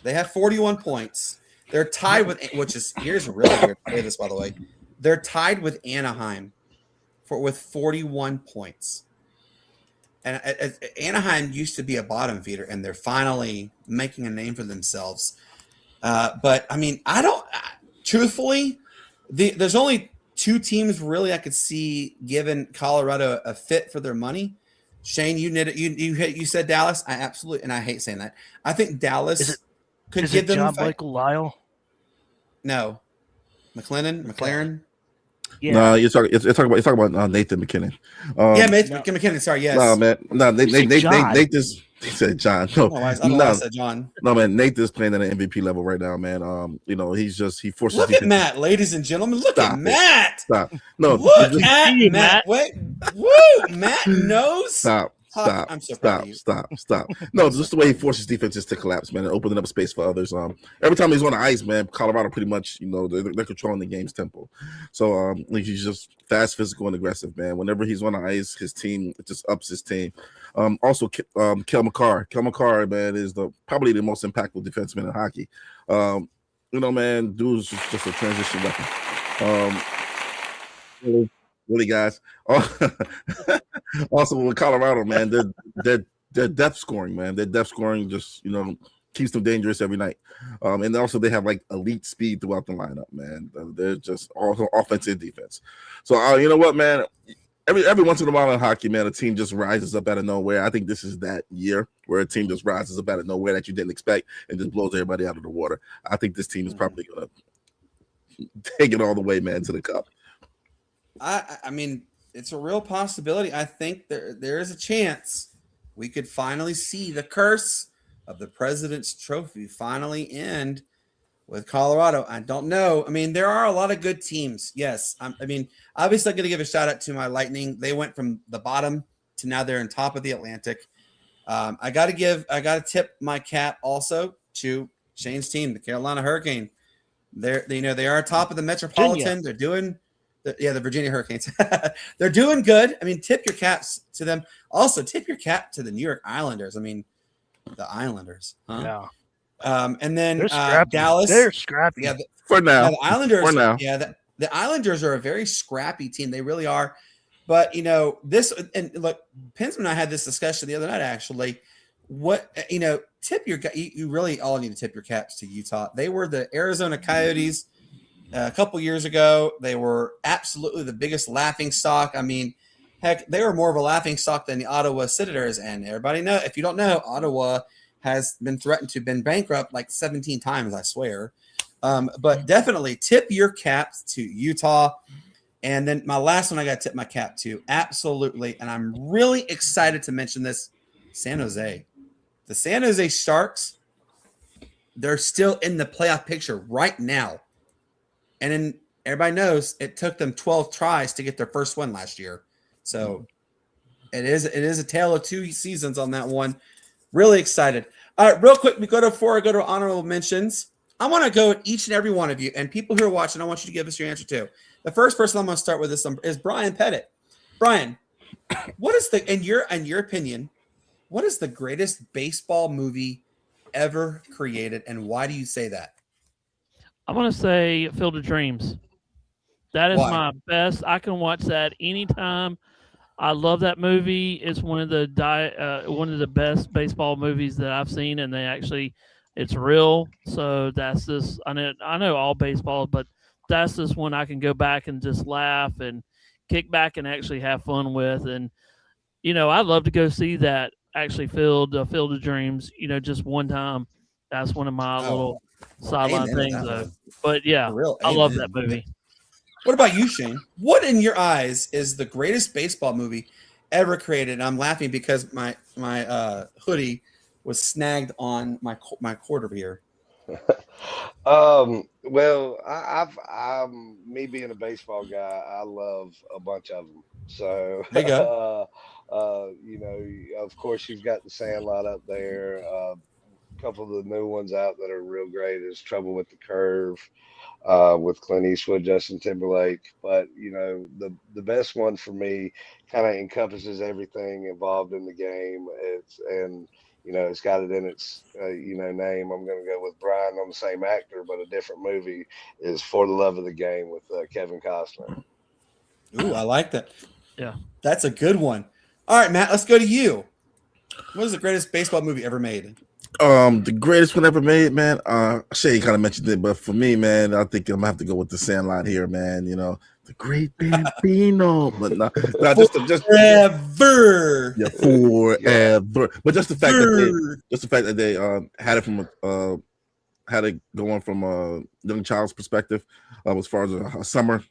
They have 41 points. They're tied with, here's a really weird play this, by the way. They're tied with Anaheim with 41 points. And Anaheim used to be a bottom feeder, and they're finally making a name for themselves. But I mean, truthfully, there's only two teams really I could see giving Colorado a fit for their money. Shane, you said Dallas. I absolutely, and I hate saying that. I think Dallas could Is give it them a John fight. Michael Lyle? No, McLaren. Yeah. No, you're talking about Nathan McKinnon. Yeah, no. McKinnon. Sorry, yes. No, man. No, John. Nathan's. He said John. I don't know why I said John. No, man. Nathan's playing at an MVP level right now, man. He forces. Look at Matt, ladies and gentlemen. Look at Matt. Stop. No, Look at Matt. Wait. Woo! Matt knows. Stop. I'm so proud of you. Stop. No, just the way he forces defenses to collapse, man, and opening up space for others. Every time he's on the ice, man, Colorado pretty much, they're controlling the game's tempo. So, he's just fast, physical, and aggressive, man. Whenever he's on the ice, his team just ups his team. Also, Kel McCarr, man, is probably the most impactful defenseman in hockey. Man, dude's just a transition weapon. Really, guys. Also with Colorado, man, their depth scoring, man. Their depth scoring just keeps them dangerous every night. And also they have like elite speed throughout the lineup, man. They're just also offense and defense. So you know what, man? Every once in a while in hockey, man, a team just rises up out of nowhere. I think this is that year where a team just rises up out of nowhere that you didn't expect and just blows everybody out of the water. I think this team is probably gonna take it all the way, man, to the cup. I mean, it's a real possibility. I think there is a chance we could finally see the curse of the President's Trophy finally end with Colorado. I don't know. I mean, there are a lot of good teams. Yes. I mean, obviously I'm going to give a shout out to my Lightning. They went from the bottom to now they're on top of the Atlantic. I got to tip my cap also to Shane's team, the Carolina Hurricane. They are top of the Metropolitan. Virginia. They're doing the Virginia Hurricanes. They're doing good. I mean, tip your caps to them. Also, tip your cap to the New York Islanders. I mean, the Islanders. Huh? Yeah. And then Dallas. They're scrappy. Yeah, for now. The Islanders. For now. Yeah, the Islanders are a very scrappy team. They really are. But this, and look, Pensman and I had this discussion the other night. Actually, tip your. You really all need to tip your caps to Utah. They were the Arizona Coyotes. A couple years ago, they were absolutely the biggest laughing stock. I mean, heck, they were more of a laughing stock than the Ottawa Senators. And everybody know, if you don't know, Ottawa has been threatened to been bankrupt like 17 times, I swear. But definitely tip your caps to Utah. And then my last one I got to tip my cap to, absolutely. And I'm really excited to mention this, San Jose. The San Jose Sharks, they're still in the playoff picture right now. And then everybody knows it took them 12 tries to get their first one last year. So it is a tale of two seasons on that one. Really excited. All right, real quick, before I go to honorable mentions, I want to go at each and every one of you and people who are watching, I want you to give us your answer too. The first person I'm going to start with is Bryan Pettit. Bryan, what is in your opinion, what is the greatest baseball movie ever created, and why do you say that? I'm going to say Field of Dreams. That is Why? my best. I can watch that anytime. I love that movie. It's one of the best baseball movies that I've seen, and it's real. So that's just I know all baseball, but that's just one I can go back and just laugh and kick back and actually have fun with. And I'd love to go see that actually Field of Dreams. Just one time. That's one of my little sideline things, though. But yeah, I love that movie. What about you, Shane? What in your eyes is the greatest baseball movie ever created? And I'm laughing because my hoodie was snagged on my quarter here. Well, I'm me being a baseball guy, I love a bunch of them. So there you go. Of course, you've got the Sandlot up there. A couple of the new ones out that are real great is Trouble with the Curve, with Clint Eastwood, Justin Timberlake. But the best one for me kind of encompasses everything involved in the game. It's got it in its name. I'm going to go with Bryan on the same actor, but a different movie is For the Love of the Game with Kevin Costner. Ooh, I like that. Yeah, that's a good one. All right, Matt, let's go to you. What is the greatest baseball movie ever made? The greatest one ever made, man. Shay kind of mentioned it, but for me, man, I think I'm gonna have to go with the Sandlot here, man. You know, the Great Bambino, but not just Forever. yeah, forever. But just the fact that they had it from had it going from a young child's perspective, as far as a summer,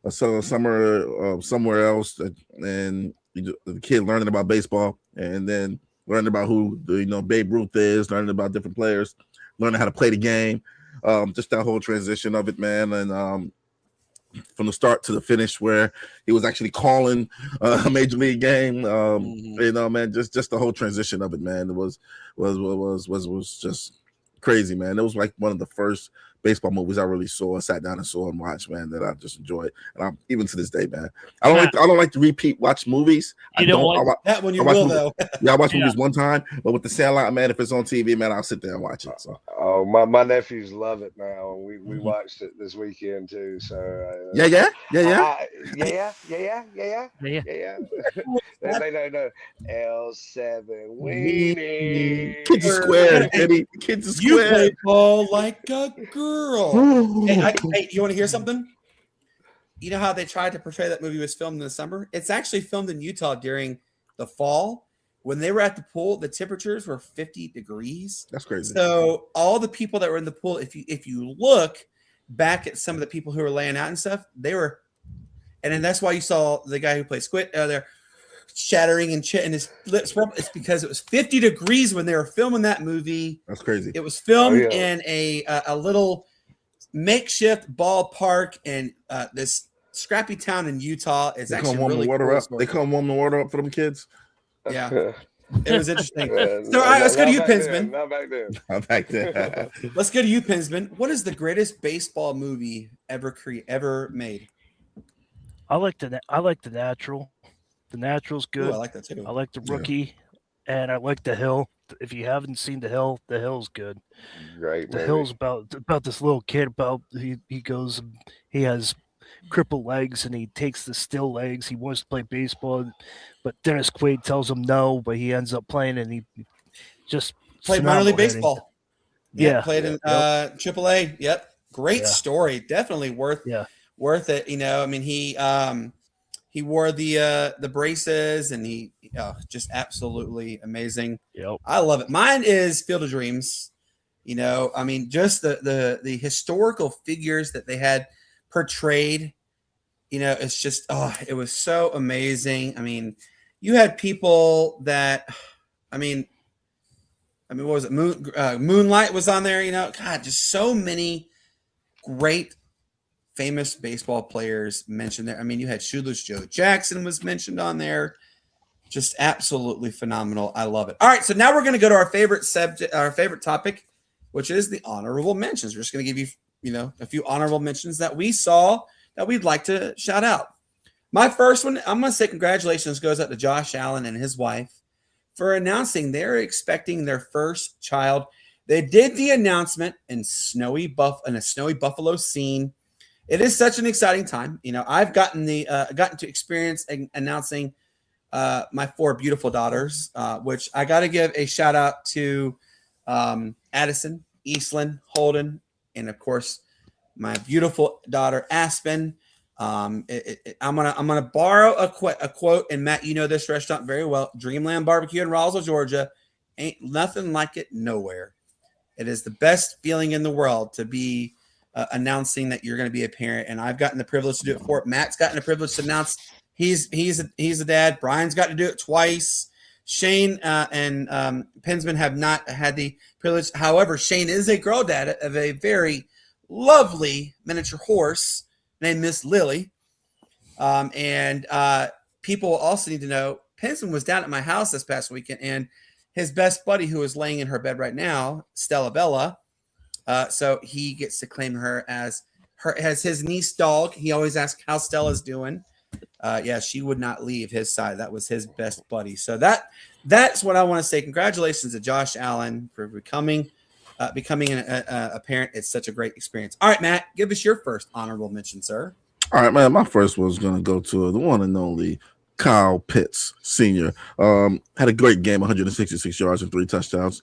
summer somewhere else, and the kid learning about baseball, and then learning about who Babe Ruth is, learning about different players, learning how to play the game, just that whole transition of it, man, and from the start to the finish, where he was actually calling a major league game, man, just the whole transition of it, man, it was just crazy, man. It was like one of the first baseball movies I really sat down and saw and watched, man, that I just enjoyed. And even to this day, man, I don't like to repeat watch movies. You don't like that one, you will though. Yeah, I watch movies one time, but with the Sandlot, man, if it's on TV, man, I'll sit there and watch it. So. Oh, my nephews love it now. We watched it this weekend too. So yeah. Yeah. No. L7 weenie. Kids are square, Eddie. Kids are square. You play ball like a girl. Hey, you want to hear something? You know how they tried to portray that movie was filmed in the summer? It's actually filmed in Utah during the fall. When they were at the pool, the temperatures were 50 degrees. That's crazy. So all the people that were in the pool, if you look back at some of the people who were laying out and stuff, they were, and then that's why you saw the guy who played Squid there shattering and his lips. It's because it was 50 degrees when they were filming that movie. That's crazy. It was filmed in a little makeshift ballpark in this scrappy town in Utah. It's actually really cool. They come warm the water up for them kids. Yeah, it was interesting. So, all right, let's go to you, Pensman. Not back then. Let's go to you, Pensman. What is the greatest baseball movie ever made? I like the Natural. The Natural's good. Ooh, I like that too. I like The Rookie, and I like The Hill. If you haven't seen The Hill, The Hill's good. Right. The Hill's about this little kid. He has crippled legs, and he takes the still legs. He wants to play baseball, but Dennis Quaid tells him no, but he ends up playing, and he just played minor league baseball. Yeah, played in AAA. Yep, great story. Definitely worth it. I mean, he wore the braces, and he just absolutely amazing. Yep. I love it. Mine is Field of Dreams. I mean, just the historical figures that they had portrayed, it's just, it was so amazing. I mean, you had people that, I mean, what was it? Moonlight was on there, God, just so many great famous baseball players mentioned there. I mean, you had Shoeless Joe Jackson was mentioned on there. Just absolutely phenomenal. I love it. All right, so now we're going to go to our favorite subject, our favorite topic, which is the honorable mentions. We're just going to give you, a few honorable mentions that we saw that we'd like to shout out. My first one, I'm going to say congratulations goes out to Josh Allen and his wife for announcing they're expecting their first child. They did the announcement in a snowy Buffalo scene. It is such an exciting time. I've gotten to experience announcing my 4 beautiful daughters, which I got to give a shout out to Addison, Eastland, Holden, and of course my beautiful daughter Aspen. I'm gonna borrow a quote, and Matt, you know this restaurant very well. Dreamland Barbecue in Roswell, Georgia. Ain't nothing like it nowhere. It is the best feeling in the world to be announcing that you're going to be a parent, and I've gotten the privilege to do it for it. Matt's gotten the privilege to announce he's a dad. Brian's got to do it twice. Shane and Pensman have not had the privilege. However, Shane is a girl dad of a very lovely miniature horse named Miss Lily. And people also need to know Pensman was down at my house this past weekend, and his best buddy, who is laying in her bed right now, Stella Bella. So he gets to claim her as his niece dog. He always asks how Stella's doing. She would not leave his side. That was his best buddy. So that's what I want to say. Congratulations to Josh Allen for becoming a parent. It's such a great experience. All right, Matt, give us your first honorable mention, sir. All right, man. My first was going to go to the one and only Kyle Pitts, senior. Had a great game, 166 yards and 3 touchdowns.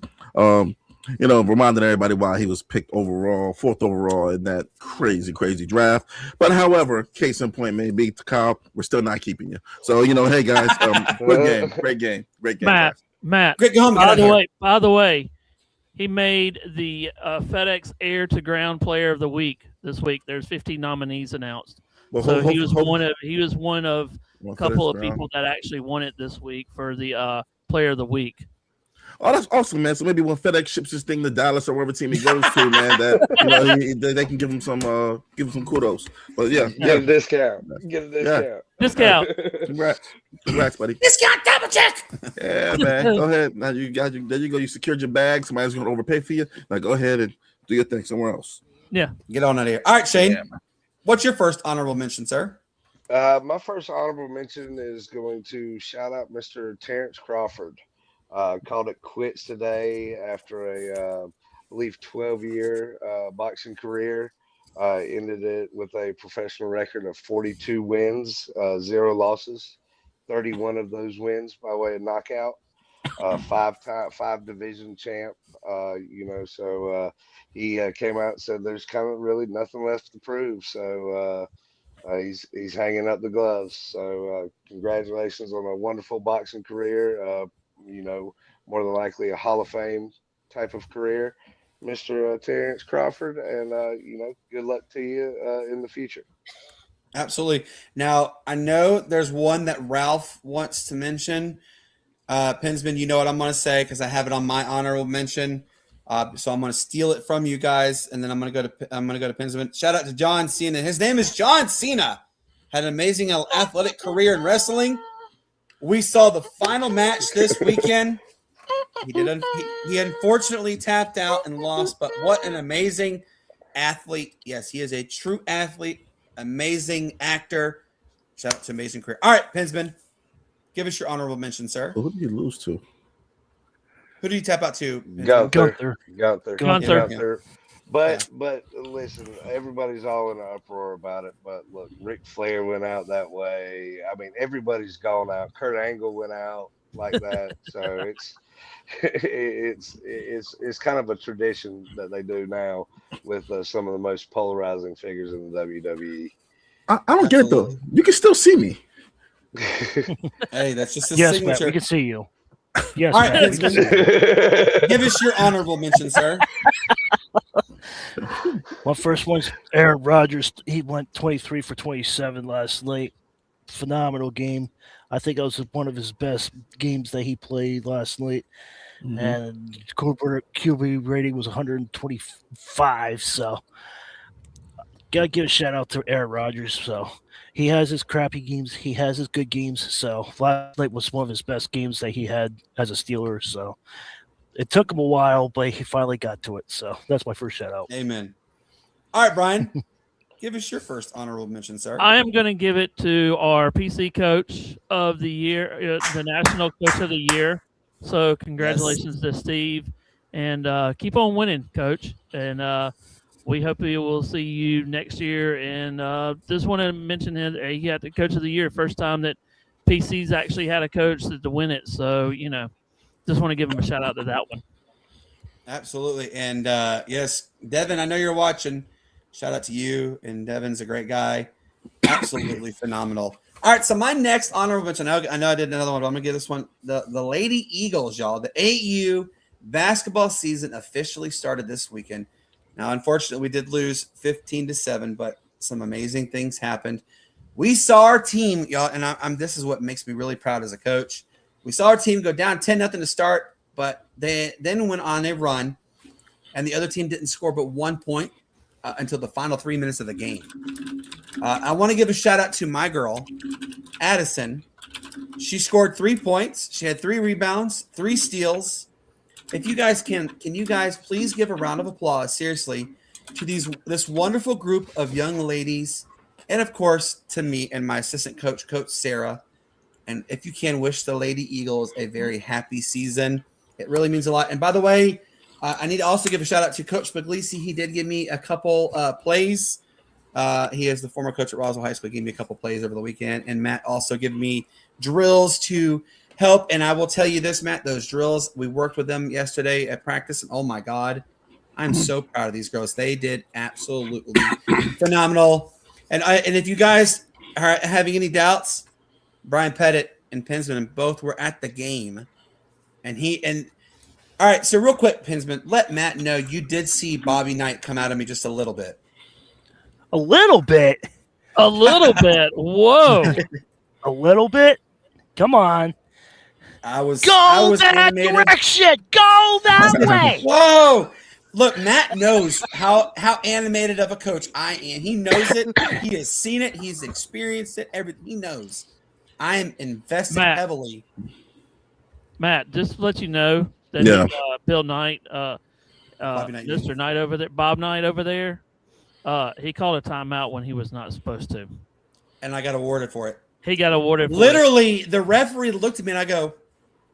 Reminding everybody why he was picked overall, 4th overall in that crazy draft. But however, case in point may be, Kyle, we're still not keeping you. So, hey guys, great game. Matt, Guys. Matt. Great, go home. By the way, he made the FedEx Air to Ground Player of the Week this week. There's 15 nominees announced. Well, He was one of a couple of FedEx people that actually won it this week for the Player of the Week. Oh, that's awesome, man. So maybe when FedEx ships this thing to Dallas or wherever team he goes to, man, that they can give him some kudos. But yeah, Get a discount. Get a discount. Discount. Congrats, buddy. Discount double check. Yeah, man. Go ahead. Now there you go. You secured your bag. Somebody's gonna overpay for you. Now go ahead and do your thing somewhere else. Yeah. Get on out of here. All right, Shane. Yeah, what's your first honorable mention, sir? My first honorable mention is going to shout out Mr. Terrence Crawford. Called it quits today after I believe 12-year boxing career. Ended it with a professional record of 42 wins, 0 losses, 31 of those wins by way of knockout. 5 division champ. So he came out and said there's kind of really nothing left to prove. So he's hanging up the gloves. So congratulations on a wonderful boxing career. More than likely a Hall of Fame type of career, Mr. Terrence Crawford, and good luck to you in the future. Absolutely. Now, I know there's one that Ralph wants to mention. Pensman, you know what I'm going to say because I have it on my honorable mention. So I'm going to steal it from you guys, and then I'm going to go to Pensman. Shout out to John Cena. His name is John Cena. Had an amazing athletic career in wrestling. We saw the final match this weekend. He unfortunately tapped out and lost, but what an amazing athlete. Yes, he is a true athlete, amazing actor. Shout out to amazing career. All right, Pensman, give us your honorable mention, sir. Who did you lose to? Who do you tap out to? Gunther. But listen, everybody's all in an uproar about it. But look, Ric Flair went out that way. I mean, everybody's gone out. Kurt Angle went out like that. So it's kind of a tradition that they do now with some of the most polarizing figures in the WWE. I don't get it though. You can still see me. Hey, that's just a yes, signature. Matt, we can see you. Yes, all right, Matt, give us your honorable mention, sir. My first one's Aaron Rodgers. He went 23 for 27 last night. Phenomenal game. I think that was one of his best games that he played last night. Mm-hmm. And QB rating was 125. So, gotta give a shout out to Aaron Rodgers. So, he has his crappy games. He has his good games. So, last night was one of his best games that he had as a Steeler. So, it took him a while, but he finally got to it. So, that's my first shout out. Amen. All right, Bryan. Give us your first honorable mention, sir. I am going to give it to our PC Coach of the Year, the National Coach of the Year. So congratulations to Steve, and keep on winning, Coach. And we hope we will see you next year. And just want to mention he got the Coach of the Year, first time that PC's actually had a coach to win it. So, just want to give him a shout out to that one. Absolutely. And yes, Devin, I know you're watching. Shout out to you. And Devin's a great guy. Absolutely phenomenal. All right. So my next honorable mention, I know I did another one, but I'm going to give this one. The Lady Eagles, y'all. The AU basketball season officially started this weekend. Now, unfortunately, we did lose 15-7, but some amazing things happened. We saw our team, y'all, and this is what makes me really proud as a coach. We saw our team go down 10-0 to start, but they then went on a run, and the other team didn't score but 1 point. Until the final 3 minutes of the game. I want to give a shout out to my girl, Addison. She scored 3 points. She had 3 rebounds, 3 steals. If you guys can you guys please give a round of applause, seriously, to this wonderful group of young ladies, and of course to me and my assistant coach, Coach Sarah. And if you can, wish the Lady Eagles a very happy season. It really means a lot. And by the way, I need to also give a shout out to Coach Puglisi. He did give me a couple plays. He is the former coach at Roswell High School. He gave me a couple plays over the weekend. And Matt also gave me drills to help. And I will tell you this, Matt, those drills, we worked with them yesterday at practice, and oh my God, I'm so proud of these girls. They did absolutely phenomenal. And if you guys are having any doubts, Brian Pettit and Pensman both were at the game. And all right, so real quick, Pensman, let Matt know you did see Bobby Knight come out of me just a little bit. A little bit. A little bit. Whoa. A little bit. Come on. I was that animated. direction. Go that way. Whoa! Look, Matt knows how animated of a coach I am. He knows it. He has seen it. He's experienced it. Everything he knows. I am invested heavily. Matt, just to let you know that Bill Knight, Mr. Knight over there, Bob Knight over there, he called a timeout when he was not supposed to. And I got awarded for it. He got awarded for Literally, the referee looked at me and I go,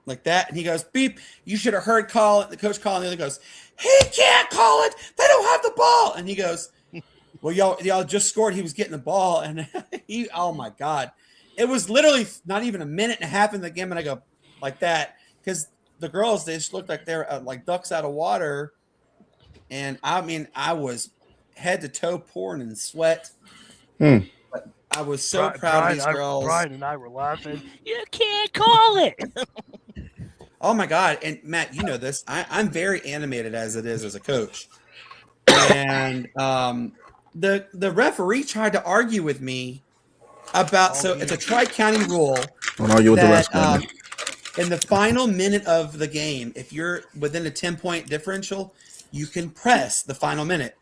like that. And he goes, beep, you should have heard the coach call. And the other goes, he can't call it. They don't have the ball. And he goes, well, y'all just scored. He was getting the ball. And oh my God. It was literally not even a minute and a half in the game. And I go like that. Because the girls, they just looked like they're like ducks out of water. And I mean, I was head to toe pouring in sweat. But I was so proud of these girls. Bryan and I were laughing. You can't call it. Oh my God. And Matt, you know this. I'm very animated as it is as a coach. And the referee tried to argue with me about it's a tri-county rule. Don't argue with the rest, man. In the final minute of the game, if you're within a 10-point differential, you can press the final minute.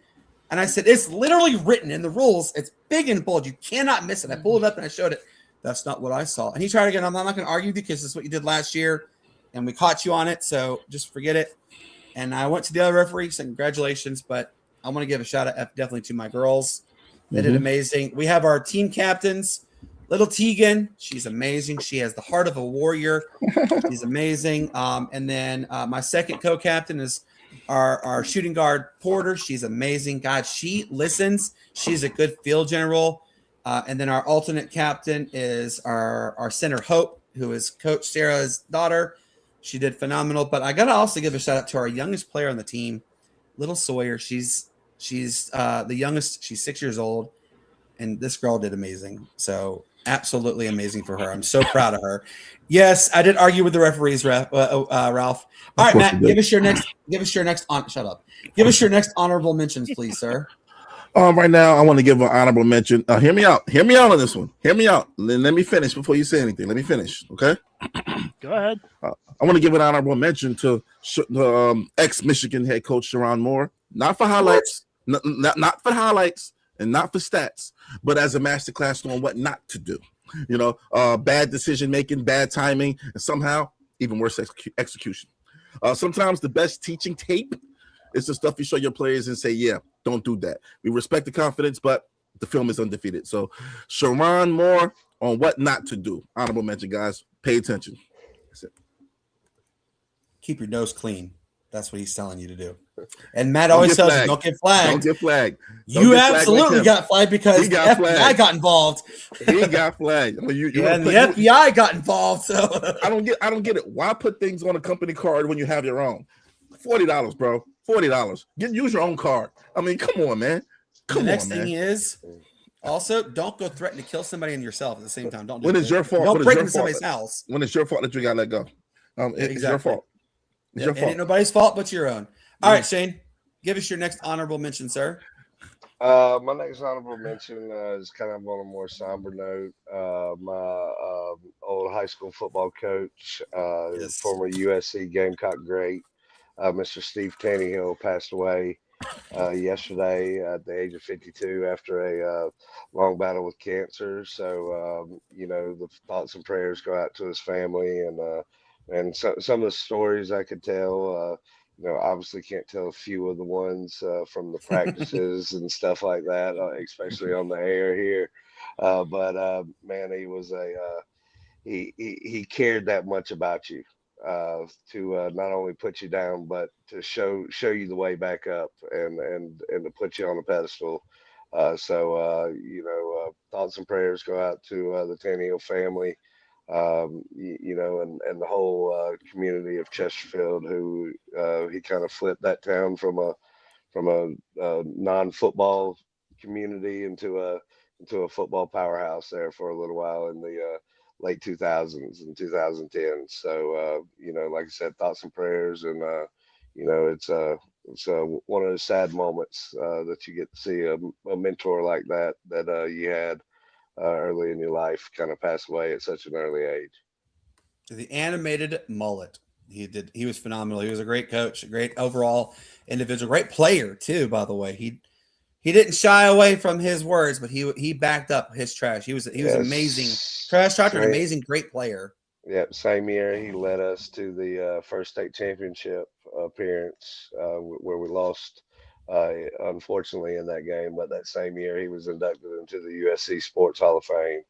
And I said, it's literally written in the rules. It's big and bold. You cannot miss it. I pulled it up and I showed it. That's not what I saw. And he tried again. I'm not going to argue with you because this is what you did last year. And we caught you on it. So just forget it. And I went to the other referee, said congratulations. But I want to give a shout out definitely to my girls. They did amazing. We have our team captains. Little Tegan, she's amazing. She has the heart of a warrior. She's amazing. And then my second co-captain is our shooting guard, Porter. She's amazing. God, she listens. She's a good field general. And then our alternate captain is our center, Hope, who is Coach Sarah's daughter. She did phenomenal. But I got to also give a shout out to our youngest player on the team, Little Sawyer. She's the youngest. She's 6 years old. And this girl did amazing. So absolutely amazing for her. I'm so proud of her. Yes, I did argue with the referees, Ralph. All right, Matt, give us your next shut up. Give us your next honorable mentions, please, sir. Right now, I want to give an honorable mention. Hear me out. Hear me out on this one. Hear me out. Let me finish before you say anything. Let me finish, okay? Go ahead. I want to give an honorable mention to ex-Michigan head coach Sharon Moore. Not for highlights, not for highlights, and not for stats, but as a masterclass on what not to do. You know, bad decision making, bad timing, and somehow even worse execution. Sometimes the best teaching tape is the stuff you show your players and say, yeah, don't do that. We respect the confidence, but the film is undefeated. So Sharon Moore on what not to do. Honorable mention, guys. Pay attention. That's it. Keep your nose clean. That's what he's telling you to do. And Matt always tells you, don't get flagged. Don't get flagged. You absolutely got flagged because the FBI got involved. He got flagged. And the FBI got involved. So I don't get it. Why put things on a company card when you have your own? $40, bro. $40. Use your own card. I mean, come on, man. The next thing is also don't go threaten to kill somebody and yourself at the same time. Don't do when it's your fault. Don't break into somebody's house. When it's your fault that you got let go. It's your fault. It's your fault. It ain't nobody's fault but your own. All right, Shane, give us your next honorable mention, sir. My next honorable mention is kind of on a more somber note. My old high school football coach, former USC Gamecock great, Mr. Steve Tannehill, passed away yesterday at the age of 52 after a long battle with cancer. So, the thoughts and prayers go out to his family, and some of the stories I could tell. Obviously can't tell a few of the ones from the practices and stuff like that, especially on the air here. But man, he was he cared that much about you to not only put you down, but to show you the way back up and to put you on a pedestal. So thoughts and prayers go out to the Tannehill family. and the whole community of Chesterfield, who he kind of flipped that town from a non-football community into a football powerhouse there for a little while in the late 2000s and 2010s. So like I said, thoughts and prayers, and it's one of those sad moments that you get to see a mentor like that you had early in your life kind of pass away at such an early age. The animated mullet. He was phenomenal. He was a great coach, a great overall individual, great player too, by the way. He didn't shy away from his words, but he backed up his trash. He was amazing. Trash talker, an amazing, great player. Yep, same year he led us to the first state championship appearance where we lost, unfortunately, in that game. But that same year he was inducted into the USC Sports Hall of Fame.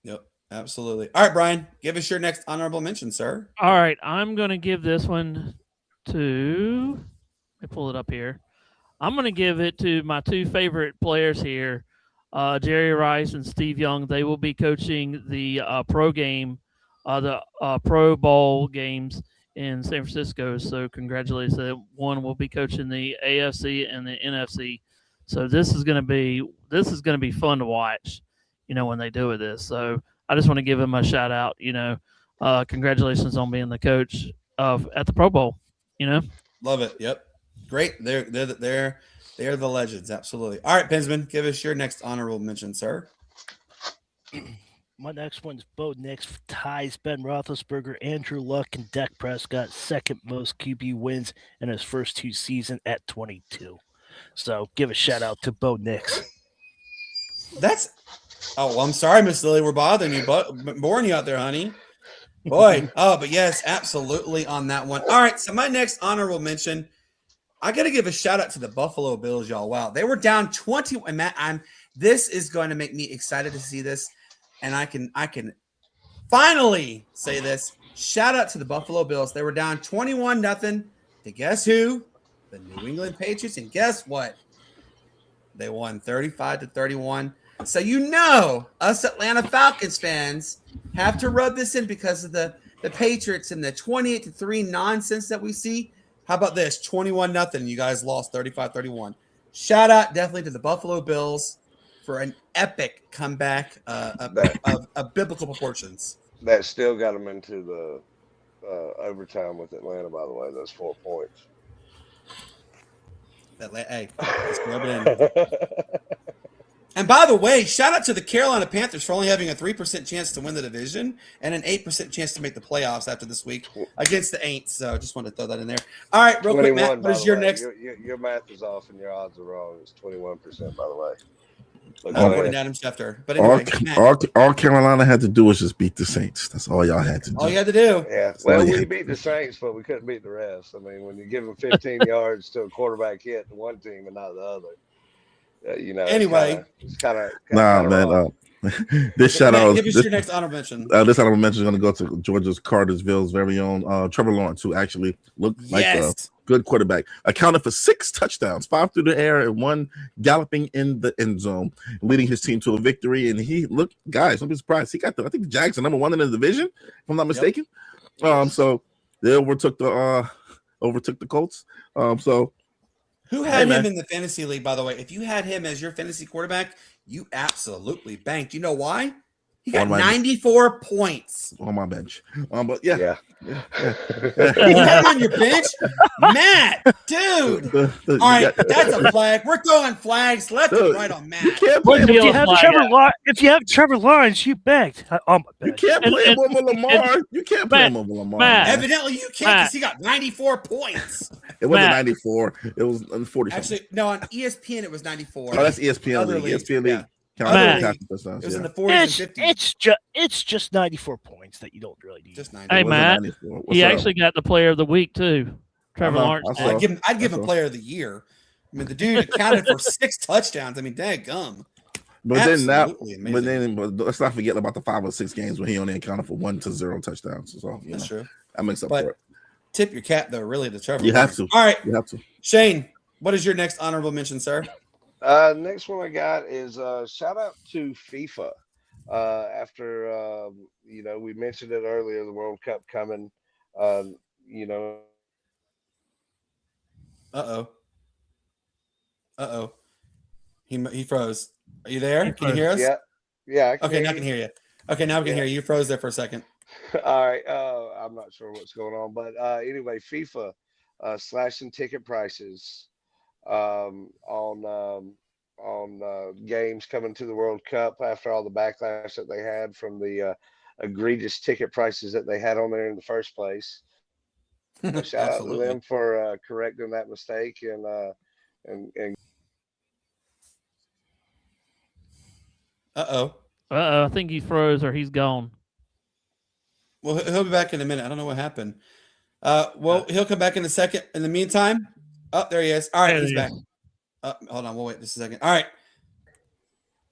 Yep, absolutely. All right, Bryan, give us your next honorable mention, sir. All right, I'm going to give this one to – let me pull it up here. I'm going to give it to my two favorite players here, Jerry Rice and Steve Young. They will be coaching the pro game, the Pro Bowl games in San Francisco. So congratulations. One will be coaching the AFC and the NFC. So this is going to be fun to watch, when they do this. So I just want to give him a shout out, congratulations on being the coach at the Pro Bowl, Love it. Yep. Great. They're the legends. Absolutely. All right, Pensman, give us your next honorable mention, sir. My next one's Bo Nix ties Ben Roethlisberger, Andrew Luck, and Dak Prescott second most QB wins in his first two seasons at 22. So give a shout out to Bo Nix. I'm sorry, Miss Lily, we're bothering you, but boring you out there, honey. Boy. But yes, absolutely on that one. All right, so my next honorable mention, I got to give a shout out to the Buffalo Bills, y'all. Wow, they were down 20. And Matt, this is going to make me excited to see this, and I can finally say this. Shout out to the Buffalo Bills. They were down 21-0 to guess who? The New England Patriots. And guess what? They won 35-31. So us Atlanta Falcons fans have to rub this in because of the Patriots and the 28-3 nonsense that we see. How about this? 21-0. You guys lost 35-31. Shout out definitely to the Buffalo Bills for an epic comeback of biblical proportions. That still got them into the overtime with Atlanta, by the way, those 4 points. Hey, let's rub it in. And by the way, shout out to the Carolina Panthers for only having a 3% chance to win the division and an 8% chance to make the playoffs after this week against the Aints. So just wanted to throw that in there. All right, real quick, Matt, what is your next? Your math is off and your odds are wrong. It's 21%, by the way. According to Adam Schefter. But anyway, all Carolina had to do was just beat the Saints. That's all y'all had to do. All you had to do. Yeah. Well, we beat the Saints, but we couldn't beat the rest. I mean, when you give them 15 yards to a quarterback hit to one team and not the other. Anyway, it's kind of man. This shout out. Give us your next honorable mention. This honorable mention is going to go to Georgia's Cartersville's very own Trevor Lawrence, who actually looked like a good quarterback. Accounted for 6 touchdowns, 5 through the air and 1 galloping in the end zone, leading his team to a victory. And he looked, guys, don't be surprised. He got I think the Jags are number 1 in the division, if I'm not mistaken. So they overtook the Colts. Who had him in the fantasy league, by the way? If you had him as your fantasy quarterback, you absolutely banked. You know why? He got 94 points on my bench. But yeah. You had him on your bench, Matt, dude. All right, that's a flag. We're throwing flags left and right on Matt. If you have Trevor Lawrence, you banked on my bench. You can't play him over Lamar. You can't play him over Lamar. Evidently, you can't because he got 94 points. It wasn't 94. It was 40. Actually, no, on ESPN it was 94. Oh, that's ESPN League. ESPN League. It was in the 40s and 50s. It's just 94 points that you don't really need. Just 94. Hey, Matt, he actually got the player of the week, too. Trevor Lawrence. I'd give him player of the year. I mean, the dude accounted for 6 touchdowns. I mean, dadgum. But then let's not forget about the 5 or 6 games when he only accounted for 1 to 0 touchdowns. So that's true. That makes up for it. Tip your cap, though, really, to Trevor. You have to. All right. You have to. Shane, what is your next honorable mention, sir? Next one I got is shout out to FIFA. after we mentioned it earlier, the World Cup coming. You know, Uh-oh. Uh-oh. He froze. Are you there? He Can you hear us? yeah, yeah, I can Okay, hear now I you. can hear you. Okay, now we can Yeah. hear you. You froze there for a second. All right. I'm not sure what's going on, but anyway, FIFA slashing ticket prices on games coming to the World Cup after all the backlash that they had from the egregious ticket prices that they had on there in the first place. Shout out to Absolutely. them for correcting that mistake and Uh-oh. I think he froze or he's gone. Well, he'll be back in a minute. I don't know what happened. Well, he'll come back in a second. In the meantime, oh, there he is. All right, There he's he back. is. Hold on, we'll wait just a second. All right.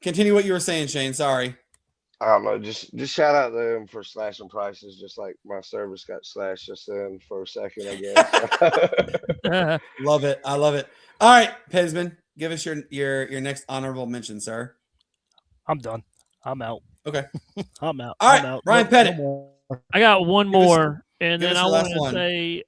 Continue what you were saying, Shane. Sorry. I don't know, just shout out to them for slashing prices, just like my service got slashed just then for a second, I guess. Love it. I love it. All right, Pensman, give us your next honorable mention, sir. I'm done. I'm out. Okay. I'm out. All right, I'm out. Bryan Pettit. more. I got one Give us- more, and give then us I your want last to one. say,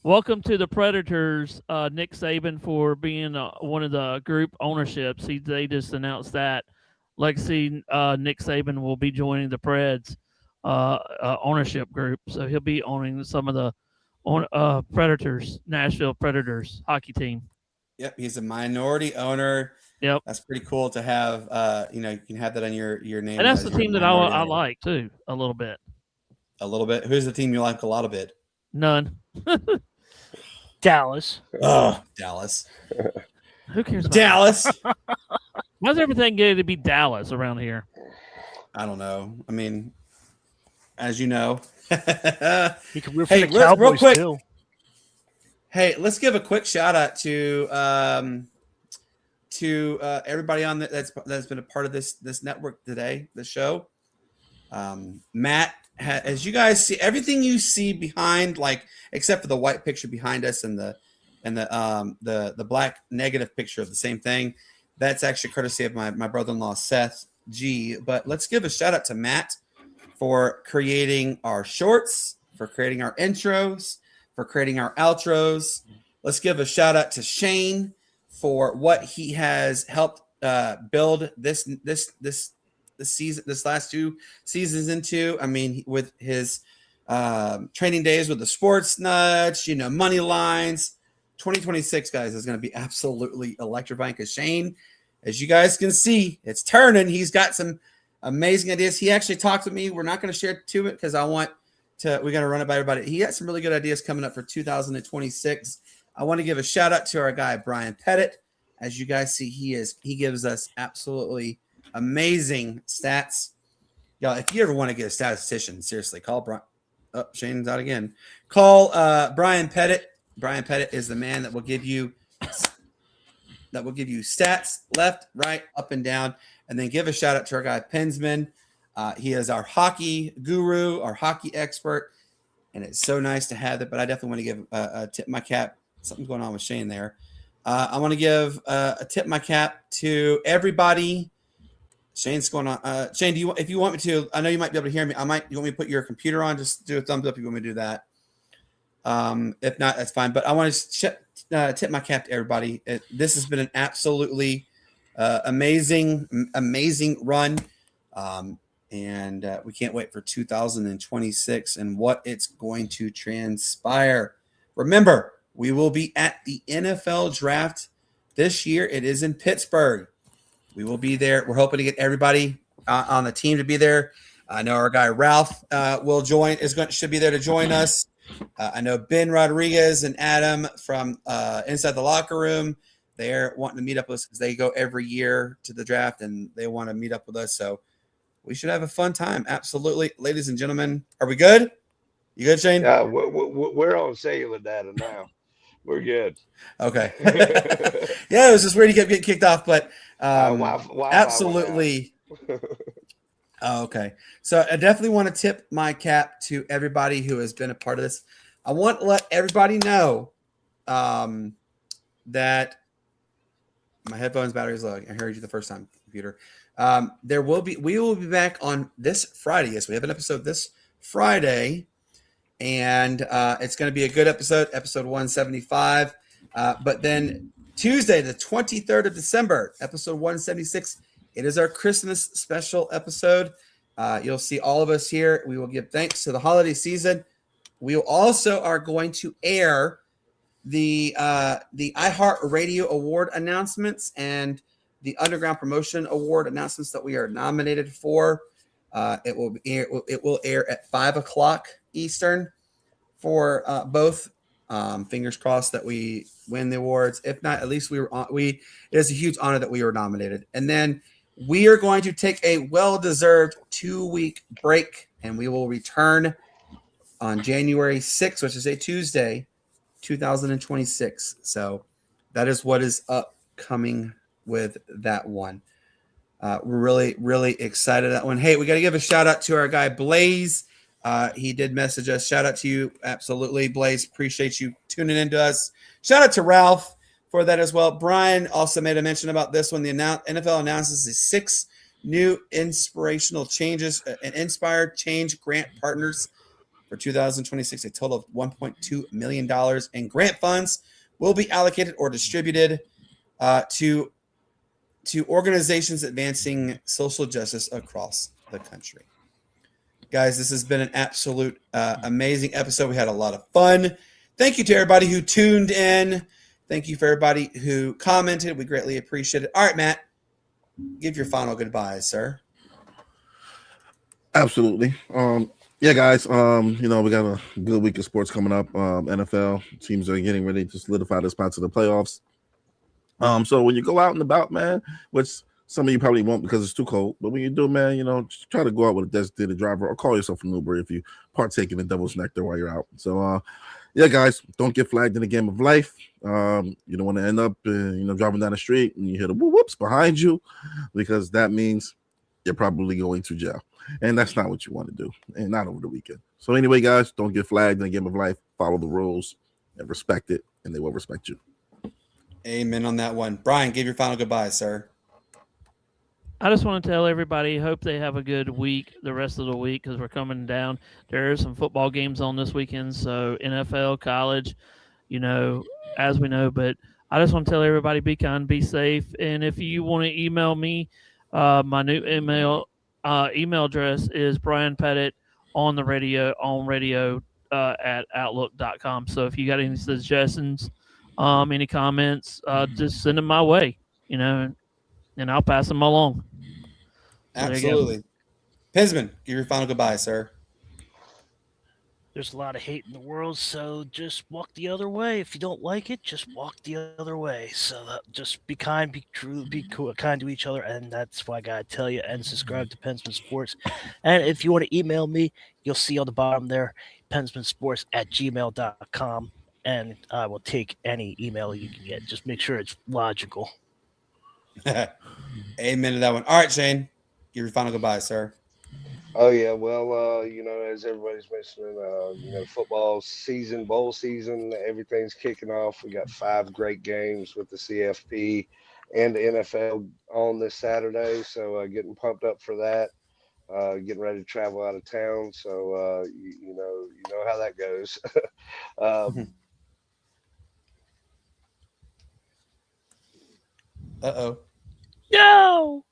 welcome to the Predators, Nick Saban, for being one of the group ownerships. They just announced that Legacy Nick Saban will be joining the Preds ownership group, so he'll be owning some of the Predators, Nashville Predators hockey team. Yep, he's a minority owner. Yep, That's pretty cool to have. You can have that on your name. and that's as the your team that I minority owner. like too a little bit. A little bit. Who's the team you like a lot of it? None. Dallas. Oh, Dallas. Who cares about Dallas. Why's everything going to be Dallas around here? I don't know. I mean, as you know. He can root for Hey, the real Cowboys quick. too. Hey, let's give a quick shout out to everybody on that's been a part of this network today, the show. Matt, as you guys see, everything you see behind, like except for the white picture behind us and the black negative picture of the same thing, that's actually courtesy of my brother-in-law Seth G. But let's give a shout out to Matt for creating our shorts, for creating our intros, for creating our outros. Let's give a shout out to Shane for what he has helped build this season, this last 2 seasons into. I mean, with his training days with the sports nuts, money lines. 2026, guys, is going to be absolutely electrifying because Shane, as you guys can see, it's turning. He's got some amazing ideas. He actually talked with me. We're not going to share too much because we got to run it by everybody. He got some really good ideas coming up for 2026. I want to give a shout out to our guy, Bryan Pettit. As you guys see, he gives us absolutely amazing stats. Y'all, if you ever want to get a statistician, seriously, call Brian. Oh, Shane's out again. Call Bryan Pettit. Bryan Pettit is the man that will give you stats left, right, up, and down. And then give a shout out to our guy Pensman. He is our hockey guru, our hockey expert, and it's so nice to have it. But I definitely want to give a tip my cap. Something's going on with Shane there. I want to give a tip my cap to everybody. Shane's going on. Shane, if you want me to, I know you might be able to hear me. You want me to put your computer on? Just do a thumbs up if you want me to do that. If not, that's fine. But I want to tip my cap to everybody. This has been an absolutely amazing run. And we can't wait for 2026 and what it's going to transpire. Remember, we will be at the NFL draft this year. It is in Pittsburgh. We will be there. We're hoping to get everybody on the team to be there. I know our guy Ralph should be there to join us. I know Ben Rodriguez and Adam from Inside the Locker Room. They're wanting to meet up with us because they go every year to the draft and they want to meet up with us. So we should have a fun time. Absolutely. Ladies and gentlemen, are we good? You good, Shane? Yeah, we're on cellular data now. We're good. Okay. Yeah, it was just weird. He kept getting kicked off, but Wi-Fi absolutely. Oh, okay. So I definitely want to tip my cap to everybody who has been a part of this. I want to let everybody know that My headphones battery is low. I heard you the first time, computer. We will be back on this Friday. Yes, we have an episode this Friday, and it's going to be a good episode 175. But then Tuesday, the 23rd of December, episode 176, it is our Christmas special episode. You'll see all of us here. We will give thanks to the holiday season. We also are going to air the iHeart Radio Award announcements and the Underground Promotion Award announcements that we are nominated for. It will air at 5:00 Eastern for both. Fingers crossed that we win the awards. If not, at least it is a huge honor that we were nominated. And then we are going to take a well-deserved 2-week break, and we will return on January 6th, which is a Tuesday, 2026. So that is what is upcoming with that one. We're really, really excited that one. Hey, we got to give a shout out to our guy Blaze. He did message us. Shout out to you. Absolutely, Blaze. Appreciate you tuning into us. Shout out to Ralph for that as well. Bryan also made a mention about this one. The NFL announces the 6 new inspirational changes and inspired change grant partners for 2026. A total of $1.2 million in grant funds will be allocated or distributed to organizations advancing social justice across the country. Guys, this has been an absolute amazing episode. We had a lot of fun. Thank you to everybody who tuned in. Thank you for everybody who commented. We greatly appreciate it. All right, Matt, give your final goodbyes, sir. Absolutely. Yeah, guys. We got a good week of sports coming up. NFL teams are getting ready to solidify their spot to the playoffs. So when you go out and about, man, which some of you probably won't because it's too cold, but when you do, man, just try to go out with a designated driver or call yourself an Uber if you partake in the devil's nectar while you're out. So, yeah, guys, don't get flagged in the game of life. You don't want to end up, driving down the street and you hear the whoops behind you, because that means you're probably going to jail. And that's not what you want to do, and not over the weekend. So anyway, guys, don't get flagged in the game of life. Follow the rules and respect it, and they will respect you. Amen on that one. Bryan, give your final goodbye, sir. I just want to tell everybody, hope they have a good week, the rest of the week, because we're coming down. There are some football games on this weekend, so NFL, college, as we know. But I just want to tell everybody, be kind, be safe. And if you want to email me, my new email address is Bryan Pettit on radio at outlook.com. So if you got any suggestions, any comments, just send them my way, and I'll pass them along. So absolutely. Pensman, give your final goodbye, sir. There's a lot of hate in the world, so just walk the other way. If you don't like it, just walk the other way. So just be kind, be true, be cool, kind to each other, and that's what I gotta tell you. And subscribe to Pensman Sports. And if you want to email me, you'll see on the bottom there, pensmansports@gmail.com, and I will take any email you can get. Just make sure it's logical. Amen to that one. All right, Shane, give your final goodbye, sir. Oh yeah, well, as everybody's mentioning, football season, bowl season, everything's kicking off. We got 5 great games with the CFP and the NFL on this Saturday, so getting pumped up for that. Getting ready to travel out of town, so you know how that goes. Uh-oh. No!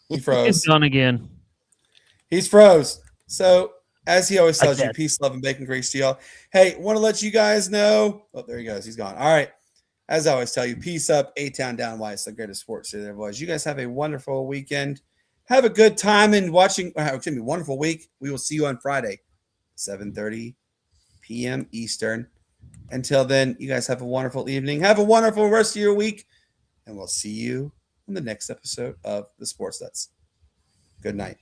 He froze. He's done again. He's froze. So, as he always tells you, peace, love, and bacon grace to y'all. Hey, want to let you guys know. Oh, there he goes. He's gone. All right. As I always tell you, peace up, A-Town down, why it's the greatest sports city there was. You guys have a wonderful weekend. Have a good time in watching. Wonderful week. We will see you on Friday, 7:30 p.m. Eastern. Until then, you guys have a wonderful evening. Have a wonderful rest of your week. And we'll see you on the next episode of the Sports Nuts. Good night.